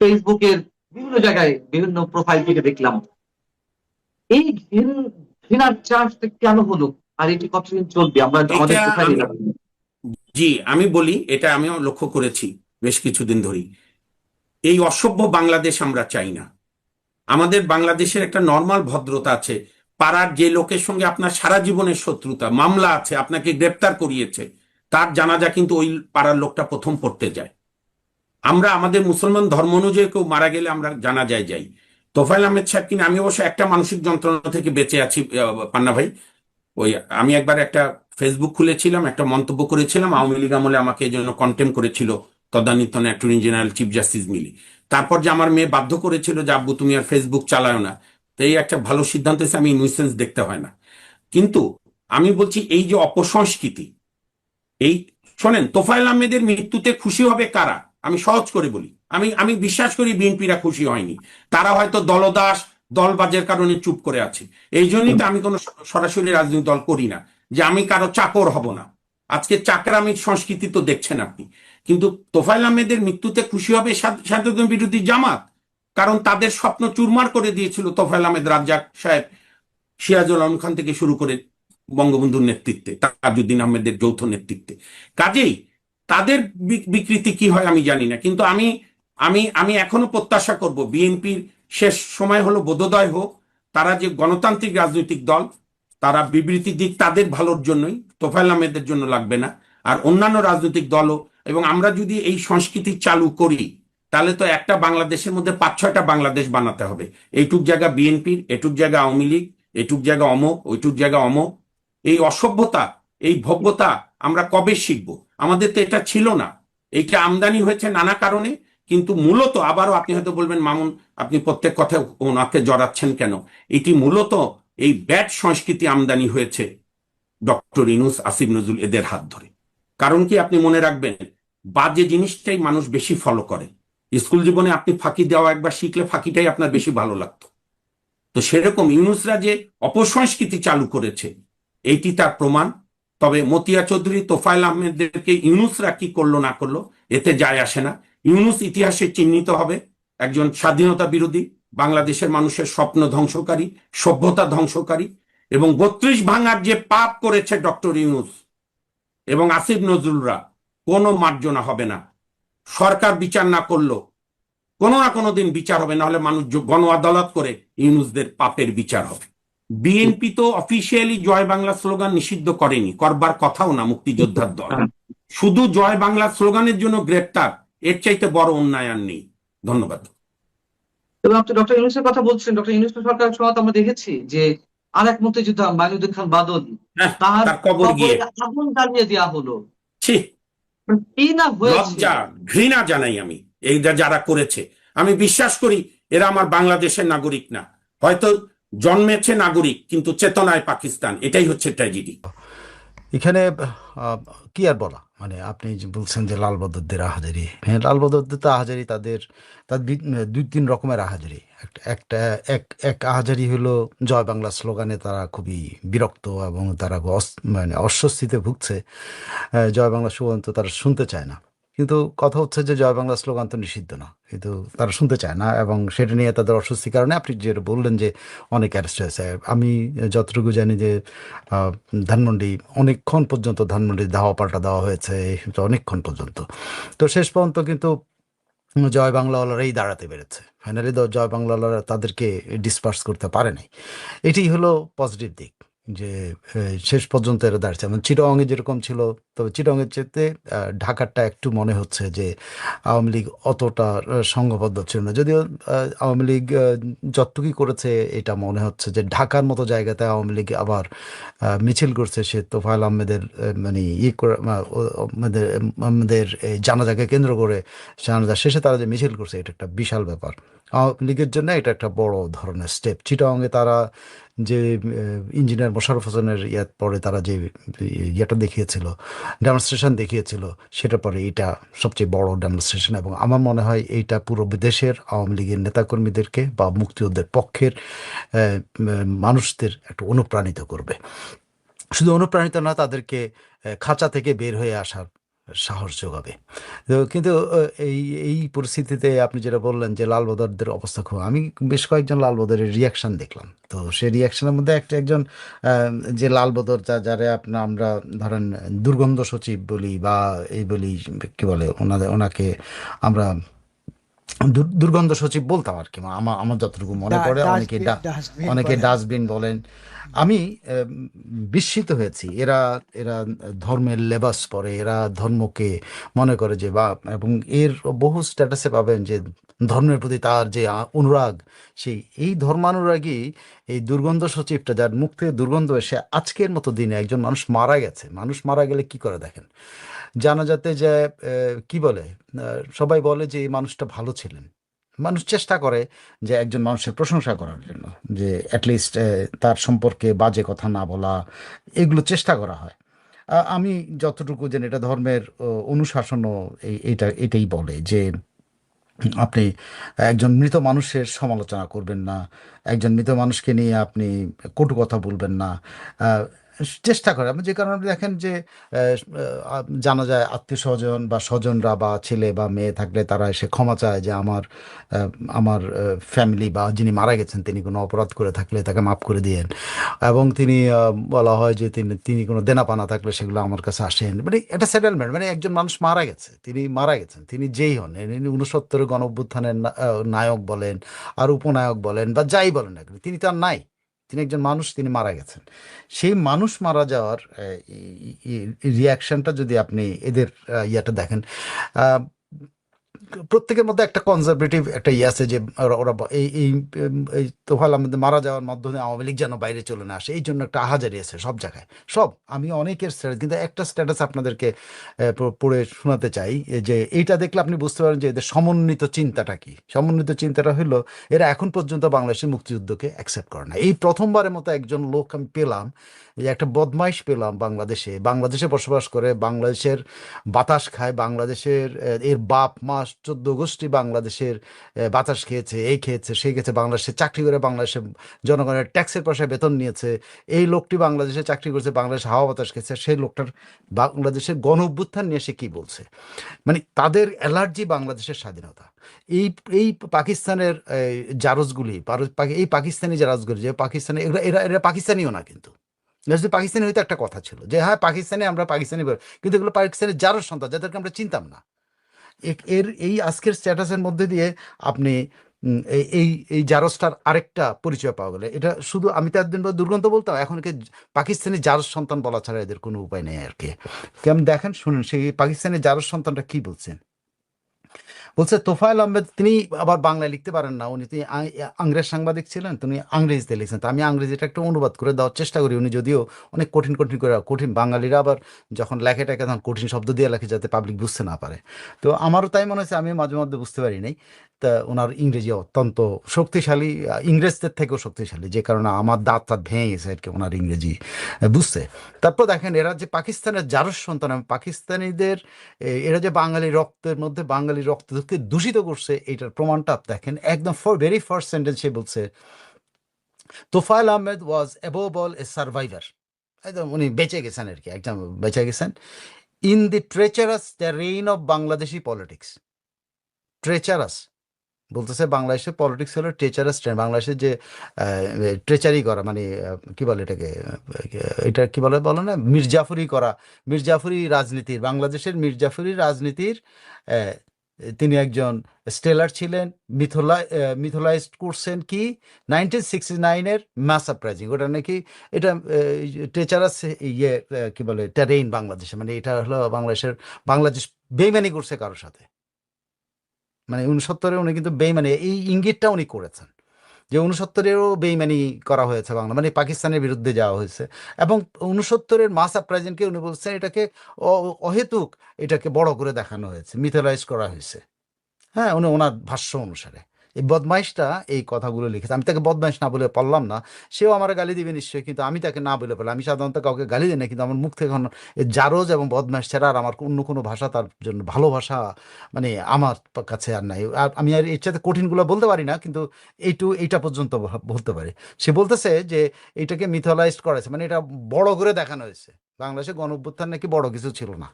ফেসবুকের বিভিন্ন জায়গায় বিভিন্ন প্রোফাইল থেকে দেখলাম। এই ঘৃণার চাষ কেন হলো, আর এটি কতদিন চলবে, আমরা আমাদের এটা কোথায় নিয়ে আমি- যাবো? জি, আমি বলি, এটা আমিও লক্ষ্য করেছি বেশ কিছুদিন ধরেই, এই অসভ্য বাংলাদেশ আমরা চাই না। আমাদের বাংলাদেশের একটা নর্মাল ভদ্রতা আছে, পাড়ার যে লোকের সঙ্গে আপনার সারা জীবনের শত্রুতা, মামলা আছে, আপনাকে গ্রেপ্তার করিয়েছে, তার জানাজা কিন্তু ওই পাড়ার লোকটা প্রথম পড়তে যায়। আমরা আমাদের মুসলমান ধর্ম অনুযায়ী কেউ মারা গেলে আমরা জানাজায় যাই। তোফায়েল আহমেদ সাহেব কিনা, আমি অবশ্য একটা মানসিক যন্ত্রণা থেকে বেঁচে আছি পান্না ভাই। ওই আমি একবার একটা ফেসবুক খুলেছিলাম, একটা মন্তব্য করেছিলাম, আওয়ামী লীগ আমলে আমাকে এই জন্য কন্টেম করেছিল তদানীতন অ্যাটর্নি জেনারেল চিফ জাস্টিস মিলি। তারপর যে আমার মেয়ে বাধ্য করেছিল যে আব্বু তুমি আর ফেসবুক চালাও না, তো এই একটা ভালো সিদ্ধান্ত এসে আমি নিউসেন্স দেখতে হয় না। কিন্তু আমি বলছি এই যে অপসংস্কৃতি, এই শোনেন, তোফায়েল আহমেদের মৃত্যুতে খুশি হবে কারা? আমি সহজ করে বলি, আমি বিশ্বাস করি বিএনপিরা খুশি হয়নি, তারা হয়তো দলদাস দলবাজের কারণে চুপ করে আছে। এই জন্যই তো আমি কোনো সরাসরি রাজনৈতিক দল করি না, যে আমি কারো চাকর হব না, আজকে চাকরামির সংস্কৃতি তো দেখছেন আপনি। কিন্তু তোফায়েল আহমেদের মৃত্যুতে খুশি হবে স্বাধীনতা বিরোধী জামাত, কারণ তাদের স্বপ্ন চুরমার করে দিয়েছিল তোফায়েল আহমেদ, রাজ্জাক সাহেব, সিরাজুল আলম খান থেকে শুরু করে বঙ্গবন্ধুর নেতৃত্বে, তাজউদ্দিন আহমেদের যৌথ নেতৃত্বে। কাজেই তাদের বিকৃতি কি হয় আমি জানি না, কিন্তু আমি আমি আমি এখনো প্রত্যাশা করব বিএনপির শেষ সময় হলো বোধোদয় হোক। তারা যে গণতান্ত্রিক রাজনৈতিক দল, তারা বিবৃতি দিক তাদের ভালোর জন্যই, তোফায়েল আহমেদের জন্য লাগবে না। আর অন্যান্য রাজনৈতিক দলও, এবং আমরা যদি এই সংস্কৃতি চালু করি তাহলে তো একটা বাংলাদেশের মধ্যে 5-6টা বাংলাদেশ বানাতে হবে। এইটুক জায়গা বিএনপির, এটুক জায়গা আওয়ামী লীগ, এটুক জায়গা অমক, ওইটুক জায়গা অমক। এই অসভ্যতা, এই ভব্যতা আমরা কবে শিখবো? আমাদের তো এটা ছিল না। এইটা আমদানি হয়েছে নানা কারণে, কিন্তু মূলত আবারও আপনি হয়তো বলবেন মামুন আপনি প্রত্যেক কথায় ওনাকে জড়াচ্ছেন কেন, এটি মূলত এই ব্যাড সংস্কৃতি আমদানি হয়েছে ডক্টর ইউনূস, আসিফ নজরুল এদের হাত ধরে। কারণ কি আপনি মনে রাখবেন, বাজে জিনিসটাই মানুষ বেশি ফলো করে। স্কুল জীবনে আপনি ফাঁকি দেওয়া একবার শিখলে ফাঁকিটাই আপনার বেশি ভালো লাগতো। তো সেরকম ইউনূসরা যে অপসংস্কৃতি চালু করেছে এইটি তার প্রমাণ। তবে মতিয়া চৌধুরী, তোফায়েল আহমেদদেরকে ইউনূসরা কি করলো না করলো এতে যায় আসে না। ইউনূস ইতিহাসে চিহ্নিত হবে একজন স্বাধীনতা বিরোধী, বাংলাদেশের মানুষের স্বপ্ন ধ্বংসকারী, সভ্যতা ধ্বংসকারী। এবং 32 ভাঙার যে পাপ করেছে ডক্টর ইউনূস এবং আসিফ নজরুলরা, কোনো মার্জনা হবে না। সরকার বিচার না করলো কোনো না কোনো দিন বিচার হবে, না হলে মানুষ গণ আদালত করে ইউনূসদের পাপের বিচার হবে। বিএনপি তো অফিসিয়ালি জয় বাংলা স্লোগান নিষিদ্ধ করেনি, করবার কথাও না মুক্তিযোদ্ধার দল। শুধু জয় বাংলা স্লোগানের জন্য গ্রেপ্তার, এর চাইতে বড় অন্যায় আর নেই। ধন্যবাদ। এবং আপনি ডক্টর ইউনূসের কথা বলছেন, ডক্টর ইউনূস সরকার সময় আমরা দেখেছি যে আর এক মুক্তিযোদ্ধা মাইনুদ্দিন খান বাদল, তার তার কবর গিয়ে আগুন জ্বালিয়ে দেওয়া হলো। ছি, কি না হয়েছে! লজ্জা, ঘৃণা জানাই আমি এই যারা করেছে। আমি বিশ্বাস করি এরা আমার বাংলাদেশের নাগরিক না, হয়তো জন্মেছে নাগরিক কিন্তু চেতনায় পাকিস্তান। এটাই হচ্ছে ট্র্যাজেডি। এখানে কি আর বলা, মানে আপনি যে বলছেন যে লাল বদরদের আহাজারি, হ্যাঁ লাল বদরদের তো আহাজারি, তাদের 2-3 রকমের আহাজারি। একটা এক আহাজারি হলো জয় বাংলা স্লোগানে তারা খুবই বিরক্ত এবং তারা মানে অস্বস্তিতে ভুগছে। জয় বাংলা স্লোগান তো তারা শুনতে চায় না, কিন্তু কথা হচ্ছে যে জয় বাংলা স্লোগান তো নিষিদ্ধ না, কিন্তু তারা শুনতে চায় না এবং সেটা নিয়ে তাদের অস্বস্তির কারণে আপনি যেটা বললেন যে অনেক অ্যারেস্ট হয়েছে। আমি যতটুকু জানি যে ধানমন্ডি অনেকক্ষণ পর্যন্ত ধানমন্ডি ধাওয়া পাল্টা দেওয়া হয়েছে, অনেকক্ষণ পর্যন্ত। তো শেষ পর্যন্ত কিন্তু জয় বাংলাওয়ালারাই দাঁড়াতে পেরেছে। ফাইনালি জয় বাংলাওয়ালারা তাদেরকে ডিসপার্স করতে পারে নাই। এটি হলো পজিটিভ দিক, যে শেষ পর্যন্ত এরা দাঁড়িয়েছে। এবং চিটাগংয়ে যেরকম ছিল, তবে চিটাগংয়ের চেয়ে ঢাকারটা একটু মনে হচ্ছে যে আওয়ামী লীগ অতটা সংঘবদ্ধ ছিল না। যদিও আওয়ামী লীগ যতটুকুই করেছে, এটা মনে হচ্ছে যে ঢাকার মতো জায়গাতে আওয়ামী লীগ আবার মিছিল করছে। সে তোফায়েল আহমেদের মানে আমাদের জানাজাকে কেন্দ্র করে, জানাজা শেষে তারা যে মিছিল করছে, এটা একটা বিশাল ব্যাপার আওয়ামী লীগের জন্য। এটা একটা বড় ধরনের স্টেপ। চিটাগংয়ে তারা যে ইঞ্জিনিয়ার মোশাররফ হোসেনের পরে তারা যে ইয়েটা দেখিয়েছিল, ডেমনস্ট্রেশন দেখিয়েছিল, সেটার পরে এটা সবচেয়ে বড় ডেমনস্ট্রেশন। এবং আমার মনে হয় এইটা পুরো বিদেশের আওয়ামী লীগের নেতাকর্মীদেরকে বা মুক্তিযোদ্ধাদের পক্ষের মানুষদের একটু অনুপ্রাণিত করবে। শুধু অনুপ্রাণিত না, তাদেরকে খাঁচা থেকে বের হয়ে আসার সাহস যোগাবে। কিন্তু এই পরিস্থিতিতে আপনি যেটা বললেন যে লাল বদরদের অবস্থা খুব, আমি বেশ কয়েকজন লাল বদরের রিয়াকশান দেখলাম। তো সেই রিয়াকশানের মধ্যে একজন যে লাল বদর যারা আমরা ধরেন দুর্গন্ধ সচিব বলি বা এই বলি, কি বলে ওনাকে আমরা দুর্গন্ধ সচিব বলতাম আর কি, আমার যতটুকু মনে পড়ে। অনেকে ডাস্টবিন বলেন। আমি বিস্মিত হয়েছি, এরা ধর্মের লেবাস পরে, এরা ধর্মকে মনে করে যে বা, এবং এর বহু স্ট্যাটাসে পাবেন যে ধর্মের প্রতি তার যে অনুরাগ, এই ধর্মানুরাগী এই দুর্গন্ধ সচিবটা, যার মুখ থেকে দুর্গন্ধ এসে আজকের মতো দিনে একজন মানুষ মারা গেছে। মানুষ মারা গেলে কি করে দেখেন, জানাজাতে যে কি বলে, সবাই বলে যে এই মানুষটা ভালো ছিলেন। মানুষ চেষ্টা করে যে একজন মানুষের প্রশংসা করার জন্য, যে অ্যাটলিস্ট তার সম্পর্কে বাজে কথা না বলা, এগুলো চেষ্টা করা হয়। আমি যতটুকু জানি এটা ধর্মের অনুশাসনও এটাই বলে যে আপনি একজন মৃত মানুষের সমালোচনা করবেন না, একজন মৃত মানুষকে নিয়ে আপনি কটু কথা বলবেন না। চেষ্টা করে। আপনি যে কারণে আপনি দেখেন যে জানা যায় আত্মীয় স্বজন বা স্বজনরা বা ছেলে বা মেয়ে থাকলে তারা এসে ক্ষমা চায় যে আমার ফ্যামিলি বা যিনি মারা গেছেন তিনি কোনো অপরাধ করে থাকলে তাকে মাফ করে দিয়েন, এবং তিনি বলা হয় যে তিনি কোনো দেনা পানা থাকলে সেগুলো আমার কাছে আসেন, মানে একটা সেটেলমেন্ট, মানে একজন মানুষ মারা গেছে, তিনি মারা গেছেন, তিনি যেই হন, 69 গণ অভ্যুত্থানের নায়ক বলেন আর উপনায়ক বলেন বা যাই বলেন না কেন, তিনি তো আর নাই, তিনি একজন মানুষ, তিনি মারা গেছেন। সেই মানুষ মারা যাওয়ার রিয়াকশনটা যদি আপনি এদের ইয়েটা দেখেন, আহ, প্রত্যেকের মধ্যে একটা কনজারভেটিভ একটা ইয়ে আছে যে ওরা ওরা এই তোফায়েল আহমেদ মারা যাওয়ার মাধ্যমে আওয়ামী লীগ যেন বাইরে চলে না আসে, এই জন্য একটা আহাজারি আছে সব জায়গায়, সব আমি অনেকের স্ট্যাটাস, কিন্তু একটা স্ট্যাটাস আপনাদেরকে পড়ে শোনাতে চাই, যে এইটা দেখলে আপনি বুঝতে পারেন যে এদের সমন্বিত চিন্তাটা কি। সমন্বিত চিন্তাটা হলো এরা এখন পর্যন্ত বাংলাদেশের মুক্তিযুদ্ধকে অ্যাকসেপ্ট করে না। এই প্রথমবারের মতো একজন লোক আমি পেলাম, যে একটা বদমাইশ পেলাম বাংলাদেশে বসবাস করে, বাংলাদেশের বাতাস খায়, বাংলাদেশের এর বাপ মা 14 গোষ্ঠী বাংলাদেশের বাতাস খেয়েছে, এই খেয়েছে সেই খেয়েছে, বাংলাদেশে চাকরি করে বাংলাদেশের জনগণের ট্যাক্সের পয়সায় বেতন নিয়েছে, এই লোকটি বাংলাদেশে চাকরি করেছে, বাংলাদেশে হাওয়া বাতাস খেয়েছে, সেই লোকটার বাংলাদেশের গণ অভ্যুত্থান নিয়ে সে কি বলছে, মানে তাদের অ্যালার্জি বাংলাদেশের স্বাধীনতা। এই এই পাকিস্তানের জারজগুলি, এই পাকিস্তানি জারজগুলি, যে পাকিস্তানি, এরা এরা এরা পাকিস্তানিও না, কিন্তু যদি পাকিস্তানি হইতে একটা কথা ছিল যে হ্যাঁ পাকিস্তানি, আমরা পাকিস্তানি বলি, কিন্তু এগুলো পাকিস্তানের জারজ সন্তান যাদেরকে আমরা চিনতাম না। এর এই আজকের স্ট্যাটাসের মধ্যে দিয়ে আপনি এই এই এই জারজটার আরেকটা পরিচয় পাওয়া গেলে, এটা শুধু আমি তো একদিন দুর্গন্ধ বলতাম, এখন একে পাকিস্তানি জারজ সন্তান বলা ছাড়া এদের কোনো উপায় নেই আর কি। কেমন দেখেন, শুনুন সেই পাকিস্তানি জারজ সন্তানটা কি বলছেন। বলছে তোফায়েল আহমেদ, তিনি আবার বাংলায় লিখতে পারেন না, তিনি আংরেজ সাংবাদিক ছিলেন, তিনি আংরেজিতে লিখছেন, তো আমি আংরেজিটা একটু অনুবাদ করে দেওয়ার চেষ্টা করি, উনি যদিও অনেক কঠিন কঠিন করে, কঠিন বাঙালিরা আবার যখন লেখেটাকে তখন কঠিন শব্দ দিয়ে লেখে যাতে পাবলিক বুঝতে না পারে, তো আমারও তাই মনে হচ্ছে, আমি মাঝে মধ্যে বুঝতে পারি নাই। তা ওনার ইংরেজি অত্যন্ত শক্তিশালী, ইংরেজদের থেকেও শক্তিশালী, যে কারণে আমার দাঁত টাত ভেঙে গেছে আর কি ওনার ইংরেজি বুঝতে। তারপর দেখেন এরা যে পাকিস্তানের জারজ সন্তান, পাকিস্তানিদের এরা যে বাঙালি রক্তের মধ্যে বাঙালি রক্তকে দূষিত করছে, এটার প্রমাণটা দেখেন একদম ভেরি ফার্স্ট সেন্টেন্স সে বলছে, তোফায়েল আহমেদ ওয়াজ অ্যাবভ অল এ সার্ভাইভার, একদম উনি বেঁচে গেছেন আর কি, একদম বেঁচে গেছেন, in the treacherous terrain of Bangladeshi politics. Treacherous বলতেছে বাংলাদেশের পলিটিক্স হলো ট্রেচারাস, বাংলাদেশের যে ট্রেচারি করা, মানে কি বলে এটাকে, এটা কি বলে বলো না, মির্জাফরি করা, মির্জাফরি রাজনীতির, বাংলাদেশের মির্জাফরি রাজনীতির আহ, তিনি একজন স্টেলার ছিলেন, মিথোলাইজড করছেন কি 1969-এর মাস আপরাইজিং, ওটা নাকি এটা ট্রেচারাস ইয়ে কি বলে টেরেইন বাংলাদেশে, মানে এটা হলো বাংলাদেশ বেইমানি করছে কারোর সাথে, মানে 69-এ উনি কিন্তু বেইমানি, এই ইঙ্গিতটা উনি করেছেন যে 69-এরও বেইমানি করা হয়েছে বাংলা, মানে পাকিস্তানের বিরুদ্ধে যাওয়া হয়েছে, এবং 69-এর মাস আপরাইজিংকে উনি বলছেন এটাকে অহেতুক, এটাকে বড় করে দেখানো হয়েছে, মিথোলাইজ করা হয়েছে। হ্যাঁ, উনি ওনার ভাষ্য অনুসারে এই বদমাইশটা এই কথাগুলো লিখেছে। আমি তাকে বদমাইশ না বলে পারলাম না, সেও আমার গালি দিবে নিশ্চয়ই, কিন্তু আমি তাকে না বলে পারলাম। আমি সাধারণত কাউকে গালি দিই না, কিন্তু আমার মুখ থেকে এখন এই জারজ এবং বদমাইশ ছাড়া আর আমার অন্য কোনো ভাষা, তার জন্য ভালো ভাষা মানে আমার কাছে আর নাই। আর আমি আর এর সাথে কঠিনগুলো বলতে পারি না, কিন্তু এইটা পর্যন্ত বলতে পারি। সে বলতেছে যে এইটাকে মিথোলাইজড করেছে, মানে এটা বড় করে দেখানো হয়েছে, বাংলাদেশে গণ অভ্যুত্থান নাকি বড় কিছু ছিল না,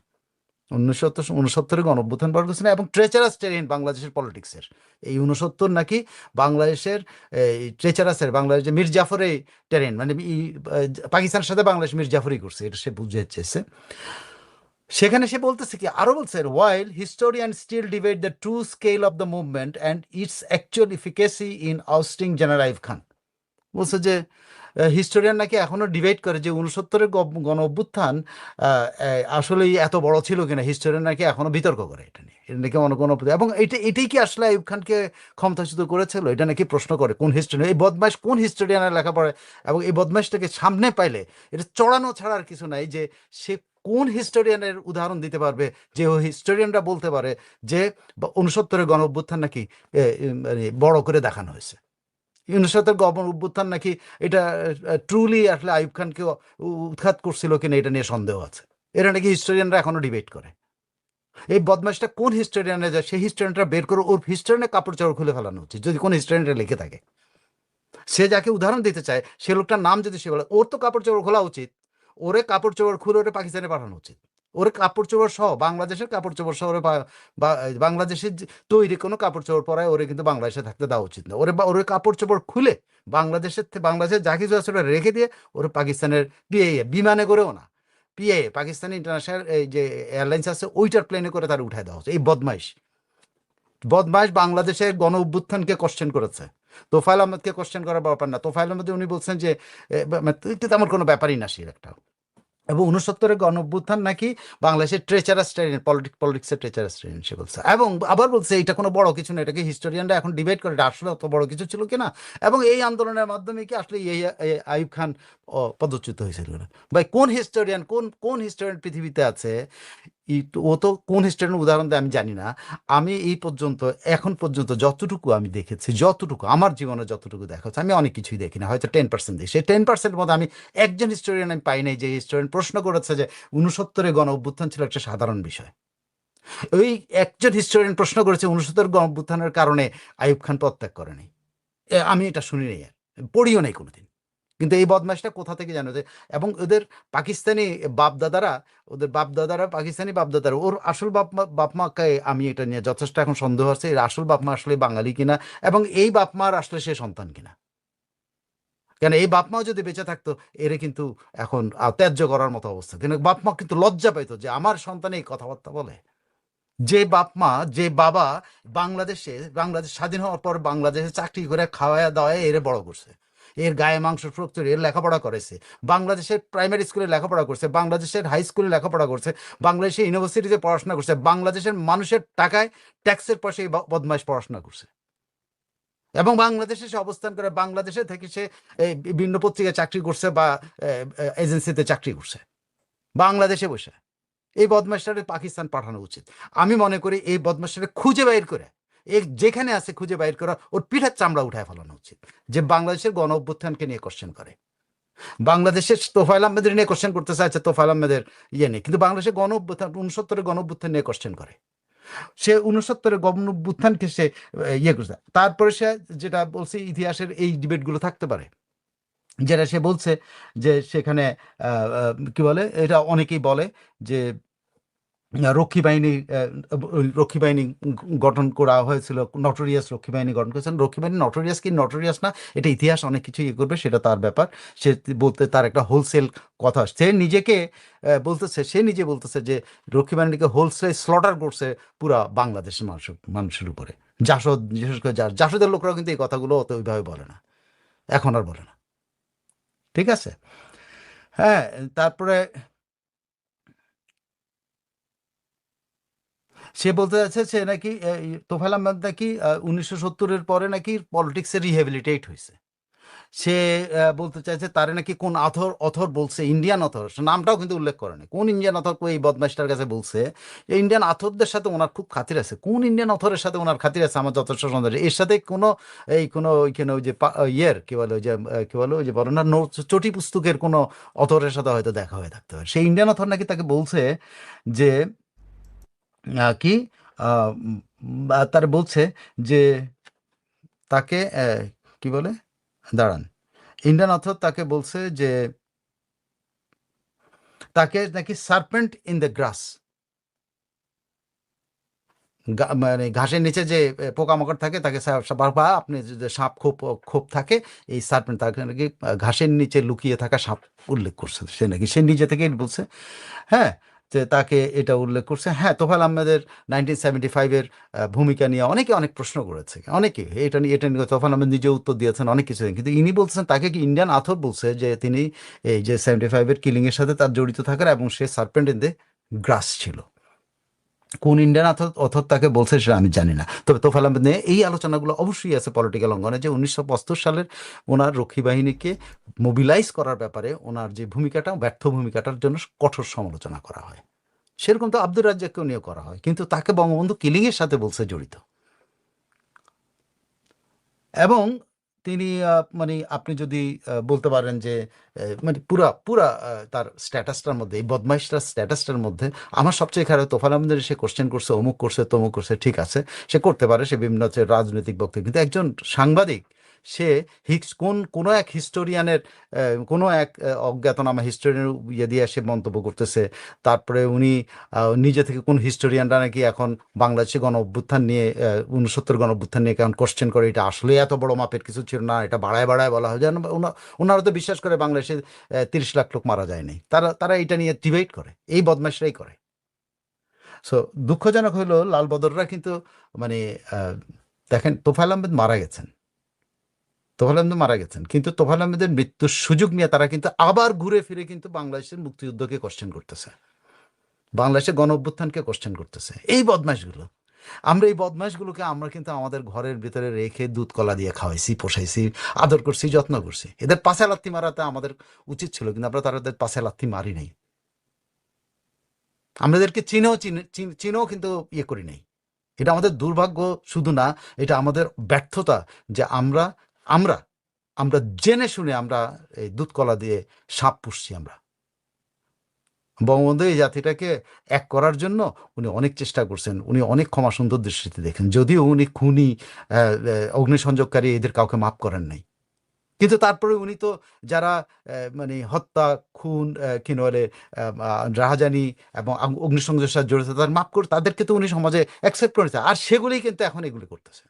1969 গণ অভ্যুত্থান বড় কিছু না, এবং ট্রেচারাস টেরেন বাংলাদেশের পলিটিক্সের, এই 69 নাকি বাংলাদেশের ট্রেচারাসের, বাংলাদেশ যে মির্জাফরে টেরেন, মানে পাকিস্তানের সাথে বাংলাদেশ মির্জাফরি করছে, এটা সে বুঝে চেয়েছে। সেখানে সে বলতেছে কি, আরো বলছে, while historian still debate the true scale of the movement and its actual efficacy in ousting general Ayub Khan. বলছে যে হিস্টোরিয়ান নাকি এখনো ডিবেট করে যে 69-এর গণ অভ্যুত্থান আসলে এত বড় ছিল কিনা, হিস্টোরিয়ান নাকি এখনো বিতর্ক করে এটা নিয়ে, এটা নাকি এবং এটাই কি আসলে আইয়ুব খানকে ক্ষমতাচ্যুত করেছিল, এটা নাকি প্রশ্ন করে কোন হিস্টোরিয়ান, এই বদমাইশ কোন হিস্টোরিয়ানের লেখাপড়ে, এবং এই বদমাইশটাকে সামনে পাইলে এটা চড়ানো ছাড়া আর কিছু নাই, যে সে কোন হিস্টোরিয়ানের উদাহরণ দিতে পারবে, যে ওই হিস্টোরিয়ানরা বলতে পারে যে 69-এর গণ অভ্যুত্থান নাকি মানে বড় করে দেখানো হয়েছে, 69-এর গণ অভ্যুত্থান নাকি এটা ট্রুলি আসলে আইয়ুব খানকে উৎখাত করছিল কিনা এটা নিয়ে সন্দেহ আছে, এরা নাকি হিস্টোরিয়ানরা এখনো ডিবেট করে। এই বদমাইশটা কোন হিস্টোরিয়ানে যায়, সেই হিস্টোরিয়ানটা বের করে ওর হিস্টোরিয়ানের কাপড় চাপড় খুলে ফেলানো উচিত, যদি কোন হিস্টোরিয়ানটা লিখে থাকে, সে যাকে উদাহরণ দিতে চায় সে লোকটার নাম যদি সে বলে, ওর তো কাপড় চাপড় খোলা উচিত, ওরে কাপড় চোপড় খুলে ওরে পাকিস্তানে পাঠানো উচিত। ওরে কাপড় চোপড় সহ, বাংলাদেশের কাপড় চোপড় সহ ওরে বাংলাদেশের তৈরি কোনো কাপড় চোপড় পরায় ওরে কিন্তু বাংলাদেশে থাকতে দেওয়া উচিত না। ওরে কাপড় চোপড় খুলে বাংলাদেশের যা কিছু আছে ওটা রেখে দিয়ে ওরে পাকিস্তানের বিমানে করেও না, পাকিস্তানি ইন্টারন্যাশনাল এই যে এয়ারলাইন্স আছে ওইটার প্লেনে করে তার উঠায় দেওয়া হচ্ছে। এই বদমাইশ বাংলাদেশের গণ অভ্যুত্থানকে কোশ্চেন করেছে, তোফায়েল আহমেদকে কোশ্চেন করার ব্যাপার না। তোফায়েল আহমেদ উনি বলছেন যে এটা তো আমার কোনো ব্যাপারই না সে একটা। এবং 69-এর গণ অভ্যুত্থান নাকি বাংলাদেশের ট্রেচারাস ট্রেন, পলিটিক্সের ট্রেচারাস ট্রেন সে বলছে। এবং আবার বলছে এটা কোনো বড় কিছু না, এটাকে হিস্টোরিয়ানরা এখন ডিবেট করে এটা আসলে অত বড় কিছু ছিল কিনা, এবং এই আন্দোলনের মাধ্যমে কি আসলে এই আইয়ুব খান পদচ্যুত হয়েছিল না। ভাই কোন হিস্টোরিয়ান পৃথিবীতে আছে? ও তো কোন হিস্টোরিয়ান উদাহরণ দেয় আমি জানি না। আমি এখন পর্যন্ত যতটুকু আমি দেখেছি, আমার জীবনে যতটুকু দেখা হচ্ছে, আমি অনেক কিছুই দেখি না, হয়তো 10% দেখি। সেই 10% মধ্যে আমি একজন হিস্টোরিয়ান আমি পাই নাই যে হিস্টোরিয়ান প্রশ্ন করেছে যে 69-এ গণ অভ্যুত্থান ছিল একটা সাধারণ বিষয়। ওই একজন হিস্টোরিয়ান প্রশ্ন করেছে 69-এর গণ অভ্যুত্থানের কারণে আইয়ুব খান পদত্যাগ করেনি। আমি এটা শুনি নাই, পড়িও নাই কোনোদিন। কিন্তু এই বদমাশটা কোথা থেকে জানো যে, এবং ওদের পাকিস্তানি বাপদাদারা পাকিস্তানি বাপদাদারা, ওর আসল বাপমাকে আমি এটা নিয়ে যথেষ্ট এখন সন্দেহ আছে, এর আসল বাপমা আসলে বাঙালি কিনা, এবং এই বাপমার আসলে সে সন্তান কিনা। কেন এই বাপমাও যদি বেঁচে থাকতো এরে কিন্তু এখন ত্যায্য করার মতো অবস্থা। কিন্তু বাপমা কিন্তু লজ্জা পাইতো যে আমার সন্তান এই কথাবার্তা বলে। যে বাবা বাংলাদেশ স্বাধীন হওয়ার পর বাংলাদেশে চাকরি করে খাওয়ায়া দাওয়ায় এরে বড় করছে, এর গায়ে মাংস ফ্রকচুর, এর লেখাপড়া করেছে, বাংলাদেশের প্রাইমারি স্কুলে লেখাপড়া করছে, বাংলাদেশের হাই স্কুলে লেখাপড়া করছে, বাংলাদেশের ইউনিভার্সিটিতে পড়াশোনা করছে, বাংলাদেশের মানুষের টাকায় ট্যাক্সের পয়সায় বদমাইশ পড়াশোনা করছে, এবং বাংলাদেশে সে অবস্থান করে বাংলাদেশে থেকে সে বিভিন্ন পত্রিকায় চাকরি করছে বা এজেন্সিতে চাকরি করছে বাংলাদেশে বসে। এই বদমাশটারে পাকিস্তান পাঠানো উচিত। আমি মনে করি এই বদমাশটারে খুঁজে বাইর করে, যেখানে আছে খুঁজে বাইর করা, ওর পিঠার চামড়া উঠায় ফেলানো উচিত, যে বাংলাদেশের গণ অভ্যুত্থানকে নিয়ে কোশ্চেন করে। বাংলাদেশের তোফায়েল আহমেদের নিয়ে কোশ্চেন করতে চাইছে, তোফায়েল আহমেদের নেই, কিন্তু বাংলাদেশের গণ অভ্যুত্থান 69-এর গণ অভ্যুত্থান নিয়ে কোশ্চেন করে। সে 69-এর গণ অভ্যুত্থানকে সে করছে। তারপরে সে যেটা বলছে, ইতিহাসের এই ডিবেটগুলো থাকতে পারে, যেটা সে বলছে যে সেখানে কি বলে, এটা অনেকেই বলে যে রক্ষী বাহিনী গঠন করা হয়েছিল, নটোরিয়াস রক্ষী বাহিনী গঠন করেছেন। রক্ষী বাহিনী নটোরিয়াস না, এটা ইতিহাস অনেক কিছু করবে, সেটা তার ব্যাপার। সে তার একটা হোলসেল কথা, সে নিজে বলতেছে যে রক্ষী বাহিনীকে হোলসেল স্লটার করছে পুরা বাংলাদেশের মানুষের উপরে। বিশেষ করে জাসদের লোকরাও কিন্তু এই কথাগুলো অত ওইভাবে বলে না, এখন আর বলে না। ঠিক আছে, হ্যাঁ। তারপরে সে বলতে যাচ্ছে সে নাকি তোফায়েল আহমেদ নাকি 1970-এর পরে নাকি পলিটিক্সে রিহ্যাবিলিটেট হয়েছে। সে বলতে চাইছে তারে নাকি কোন অথর বলছে, ইন্ডিয়ান অথর, নামটাও কিন্তু উল্লেখ করে না, কোন ইন্ডিয়ান অথর এই বদমাশটার কাছে বলছে যে ইন্ডিয়ান অথরদের সাথে ওনার খুব খাতির আছে। কোন ইন্ডিয়ান অথরের সাথে ওনার খাতির আছে আমার যথেষ্ট সন্দেহ। এর সাথে কোনো ওইখানে ওই যে কি বলে ওই যে বলো না, চটি পুস্তকের কোনো অথরের সাথে হয়তো দেখা হয়ে থাকতে পারে। সেই ইন্ডিয়ান অথর নাকি তাকে বলছে যে কি তার বলছে যে তাকে কি বলে, দাঁড়ান, ইন্ডিয়ান অথর তাকে বলছে যে তাকে নাকি সার্পেন্ট ইন দ্য গ্রাস, মানে ঘাসের নিচে যে পোকামাকড় থাকে তাকে বা আপনি যে সাপ খোপ থাকে, এই সার্পেন্ট তাকে নাকি ঘাসের নিচে লুকিয়ে থাকা সাপ উল্লেখ করছে সে নাকি, সে নিজে থেকেই বলছে। হ্যাঁ, যে তাকে এটা উল্লেখ করছে। হ্যাঁ, তোফায়েল আহমেদের 1975-এর ভূমিকা নিয়ে অনেকে অনেক প্রশ্ন করেছে, অনেকে এটা নিয়ে তোফায়েল আহমেদ নিজে উত্তর দিয়েছেন অনেক কিছু, কিন্তু ইনি বলছেন তাকে কি ইন্ডিয়ান অথর বলছে যে তিনি এই যে 75-এর কিলিংয়ের সাথে তার জড়িত থাকার, এবং সে সার্পেন্ট ইন দ্য গ্রাস ছিল। কোন ইন্ডিয়ান অথর তাকে বলছে সেটা আমি জানি না। তবে তোফায়েল আহমেদ নিয়ে এই আলোচনাগুলো অবশ্যই আছে পলিটিক্যাল অঙ্গনে, যে 1975 সালের ওনার রক্ষী বাহিনীকে মোবিলাইজ করার ব্যাপারে ওনার যে ভূমিকাটা, ব্যর্থ ভূমিকাটার জন্য কঠোর সমালোচনা করা হয়। সেরকম তো আব্দুর রাজ্জাককেও নিয়ে করা হয়, কিন্তু তাকে বঙ্গবন্ধু কিলিংয়ের সাথে বলছে জড়িত। এবং তিনি মানে আপনি যদি বলতে পারেন যে মানে পুরা তার স্ট্যাটাসটার মধ্যে, এই বদমাইশটার স্ট্যাটাসটার মধ্যে আমার সবচেয়ে খারাপ তোফায়েল আহমেদের, সে কোশ্চেন করছে, অমুক করছে, তমুক করছে, ঠিক আছে, সে করতে পারে, সে বিভিন্ন রাজনৈতিক বক্তব্য, কিন্তু একজন সাংবাদিক সে কোনো এক হিস্টোরিয়ানের কোনো এক অজ্ঞাতনামা হিস্টোরিয়ানের ইয়ে দিয়ে সে মন্তব্য করতেছে। তারপরে উনি নিজে থেকে কোন হিস্টোরিয়ানরা নাকি এখন বাংলাদেশে গণ অভ্যুত্থান নিয়ে 69 গণ অভ্যুত্থান নিয়ে কেমন কোশ্চেন করে, এটা আসলে এত বড় মাপের কিছু ছিল না, এটা বাড়ায় বাড়ায় বলা হয়। যেন ওনারা তো বিশ্বাস করে বাংলাদেশে 30 লাখ লোক মারা যায়নি, তারা এটা নিয়ে ডিবেট করে, এই বদমাশরাই করে। সো দুঃখজনক হলো লাল বদররা কিন্তু মানে দেখেন তোফায়েল আহমেদ মারা গেছেন, কিন্তু তোফায়েল আহমেদের মৃত্যুর সুযোগ নিয়ে তারা কিন্তু আবার ঘুরে ফিরে কিন্তু বাংলাদেশের মুক্তিযুদ্ধকে কোশ্চেন করতেছে, বাংলাদেশের গণ অভ্যুত্থানকে কোশ্চেন করতেছে। এই বদমাশগুলো, এই বদমাশগুলোকে আমরা কিন্তু আমাদের ঘরের ভিতরে রেখে দুধ কলা দিয়ে খাওয়াইছি, পোষাইছি, আদর করছি, যত্ন করছি। এদের পাশে লাথি মারাতে আমাদের উচিত ছিল, কিন্তু আমরা তাদের পাশে লাথি মারি নাই। আমরা এদেরকে চিনেও কিন্তু ইয়ে করি নাই। এটা আমাদের দুর্ভাগ্য শুধু না, এটা আমাদের ব্যর্থতা যে আমরা আমরা আমরা জেনে শুনে আমরা এই দুধ কলা দিয়ে সাপ পুষছি। আমরা বঙ্গবন্ধু এই জাতিটাকে এক করার জন্য উনি অনেক চেষ্টা করছেন, উনি অনেক ক্ষমা সুন্দর দৃষ্টিতে দেখেন, যদিও উনি খুনি অগ্নিসংযোগকারী এদের কাউকে মাফ করেন নাই। কিন্তু তারপরে উনি তো যারা মানে হত্যা, খুন, কি বলে রাহাজানি এবং অগ্নিসংযোগের সাথে জড়িত তাদের মাফ করে, তাদেরকে তো উনি সমাজে অ্যাকসেপ্ট করেছে। আর সেগুলি কিন্তু এখন এগুলো করতেছে,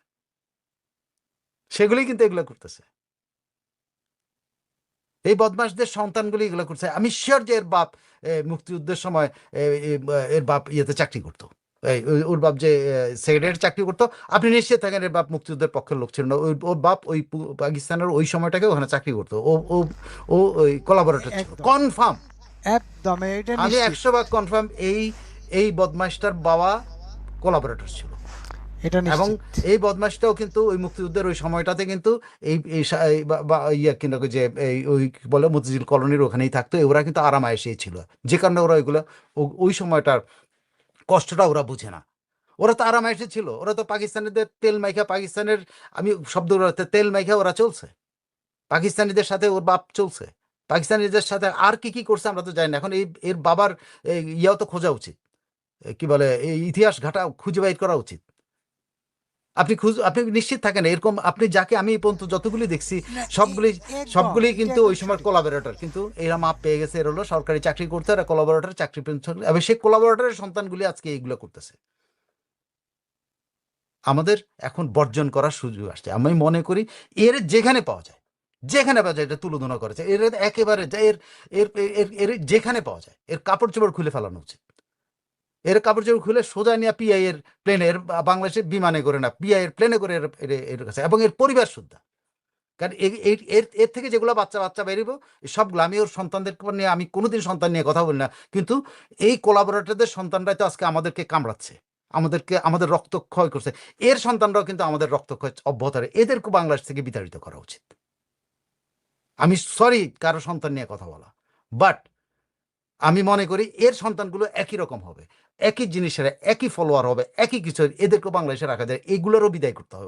এই বদমাশদের সন্তানগুলি এগুলো করছে। আমি শিওর যে এর বাপ মুক্তিযুদ্ধের সময় এর বাপ ইয়েতে চাকরি করতো, ওর বাপ যে সেক্রেটারি চাকরি করতো, আপনি নিশ্চিত থাকেন এর বাপ মুক্তিযুদ্ধের পক্ষের লোক ছিল না। ওর বাপ ওই পাকিস্তানের ওই সময়টাকে ওখানে চাকরি করতো, ও ওই কোলাবোরেটর ছিল, কনফার্ম, একদম এটা আমি 100% কনফার্ম। এই বদমাশটার বাবা কোলাবোরেটর ছিল, এটা এবং নিশ্চিত। এই বদমাশটাও কিন্তু ওই মুক্তিযুদ্ধের ওই সময়টাতে কিন্তু ইয়া কিন্তু যে ওই কি বলে মতিঝিল কলোনির ওখানেই থাকতো। ওরা কিন্তু আরাম আয়েসেই ছিল, যে কারণে ওরা ওইগুলো ওই সময়টার কষ্টটা ওরা বুঝে না। ওরা তো আরাম আয়েসে ছিল, ওরা তো পাকিস্তানিদের তেল মাইখা, পাকিস্তানের আমি শব্দ তেল মাইখা ওরা চলছে, পাকিস্তানিদের সাথে ওর বাপ চলছে, পাকিস্তানিদের সাথে আর কি কি করছে আমরা তো জানি না। এখন এর বাবার ইয়াও তো খোঁজা উচিত, কি বলে এই ইতিহাস ঘাটা খুঁজে বাইর করা উচিত। আপনি নিশ্চিত থাকেন এরকম, আপনি যাকে আমি এই পর্যন্ত যতগুলি দেখছি সবগুলি কিন্তু ওই সময় কোলাবোরেটর, কিন্তু এরা মাপ পেয়ে গেছে, এর হলো সরকারি চাকরি করতে, এরা কোলাবোরেটর চাকরি পেনশন, এবং সেই কোলাবোরেটরের সন্তানগুলি আজকে এইগুলো করতেছে। আমাদের এখন বর্জন করার সুযোগ আসছে। আমি মনে করি এর যেখানে পাওয়া যায় এটা তুলোধনা করেছে, এর একেবারে এর যেখানে পাওয়া যায় এর কাপড় চোপড় খুলে ফেলানো উচিত। এর কাপড় চোপড় খুলে সোজা নিয়ে পিআই এর প্লেনে, এর বাংলাদেশে বিমানে করে না, পিআই এর প্লেনে করে এর কাছে, এবং এর পরিবার শুদ্ধা। কারণ এর থেকে যেগুলো বাচ্চা বেরিব সবগুলো, আমি ওর সন্তানদের নিয়ে আমি কোনোদিন সন্তান নিয়ে কথা বলি না, কিন্তু এই কোলাবোরেটরদের সন্তানরাই তো আজকে আমাদেরকে কামড়াচ্ছে, আমাদের রক্তক্ষয় করছে। এর সন্তানরাও কিন্তু আমাদের রক্তক্ষয় অব্যাহত রাখে। এদেরকে বাংলাদেশ থেকে বিতাড়িত করা উচিত। আমি সরি কারো সন্তান নিয়ে কথা বলা, বাট আমি মনে করি এর সন্তানগুলো একই রকম হবে, একই জিনিসের একই ফলোয়ার হবে, একই কিছু, এদেরকেও বাংলাদেশে রাখা যায়, এগুলোরও বিদায় করতে হবে।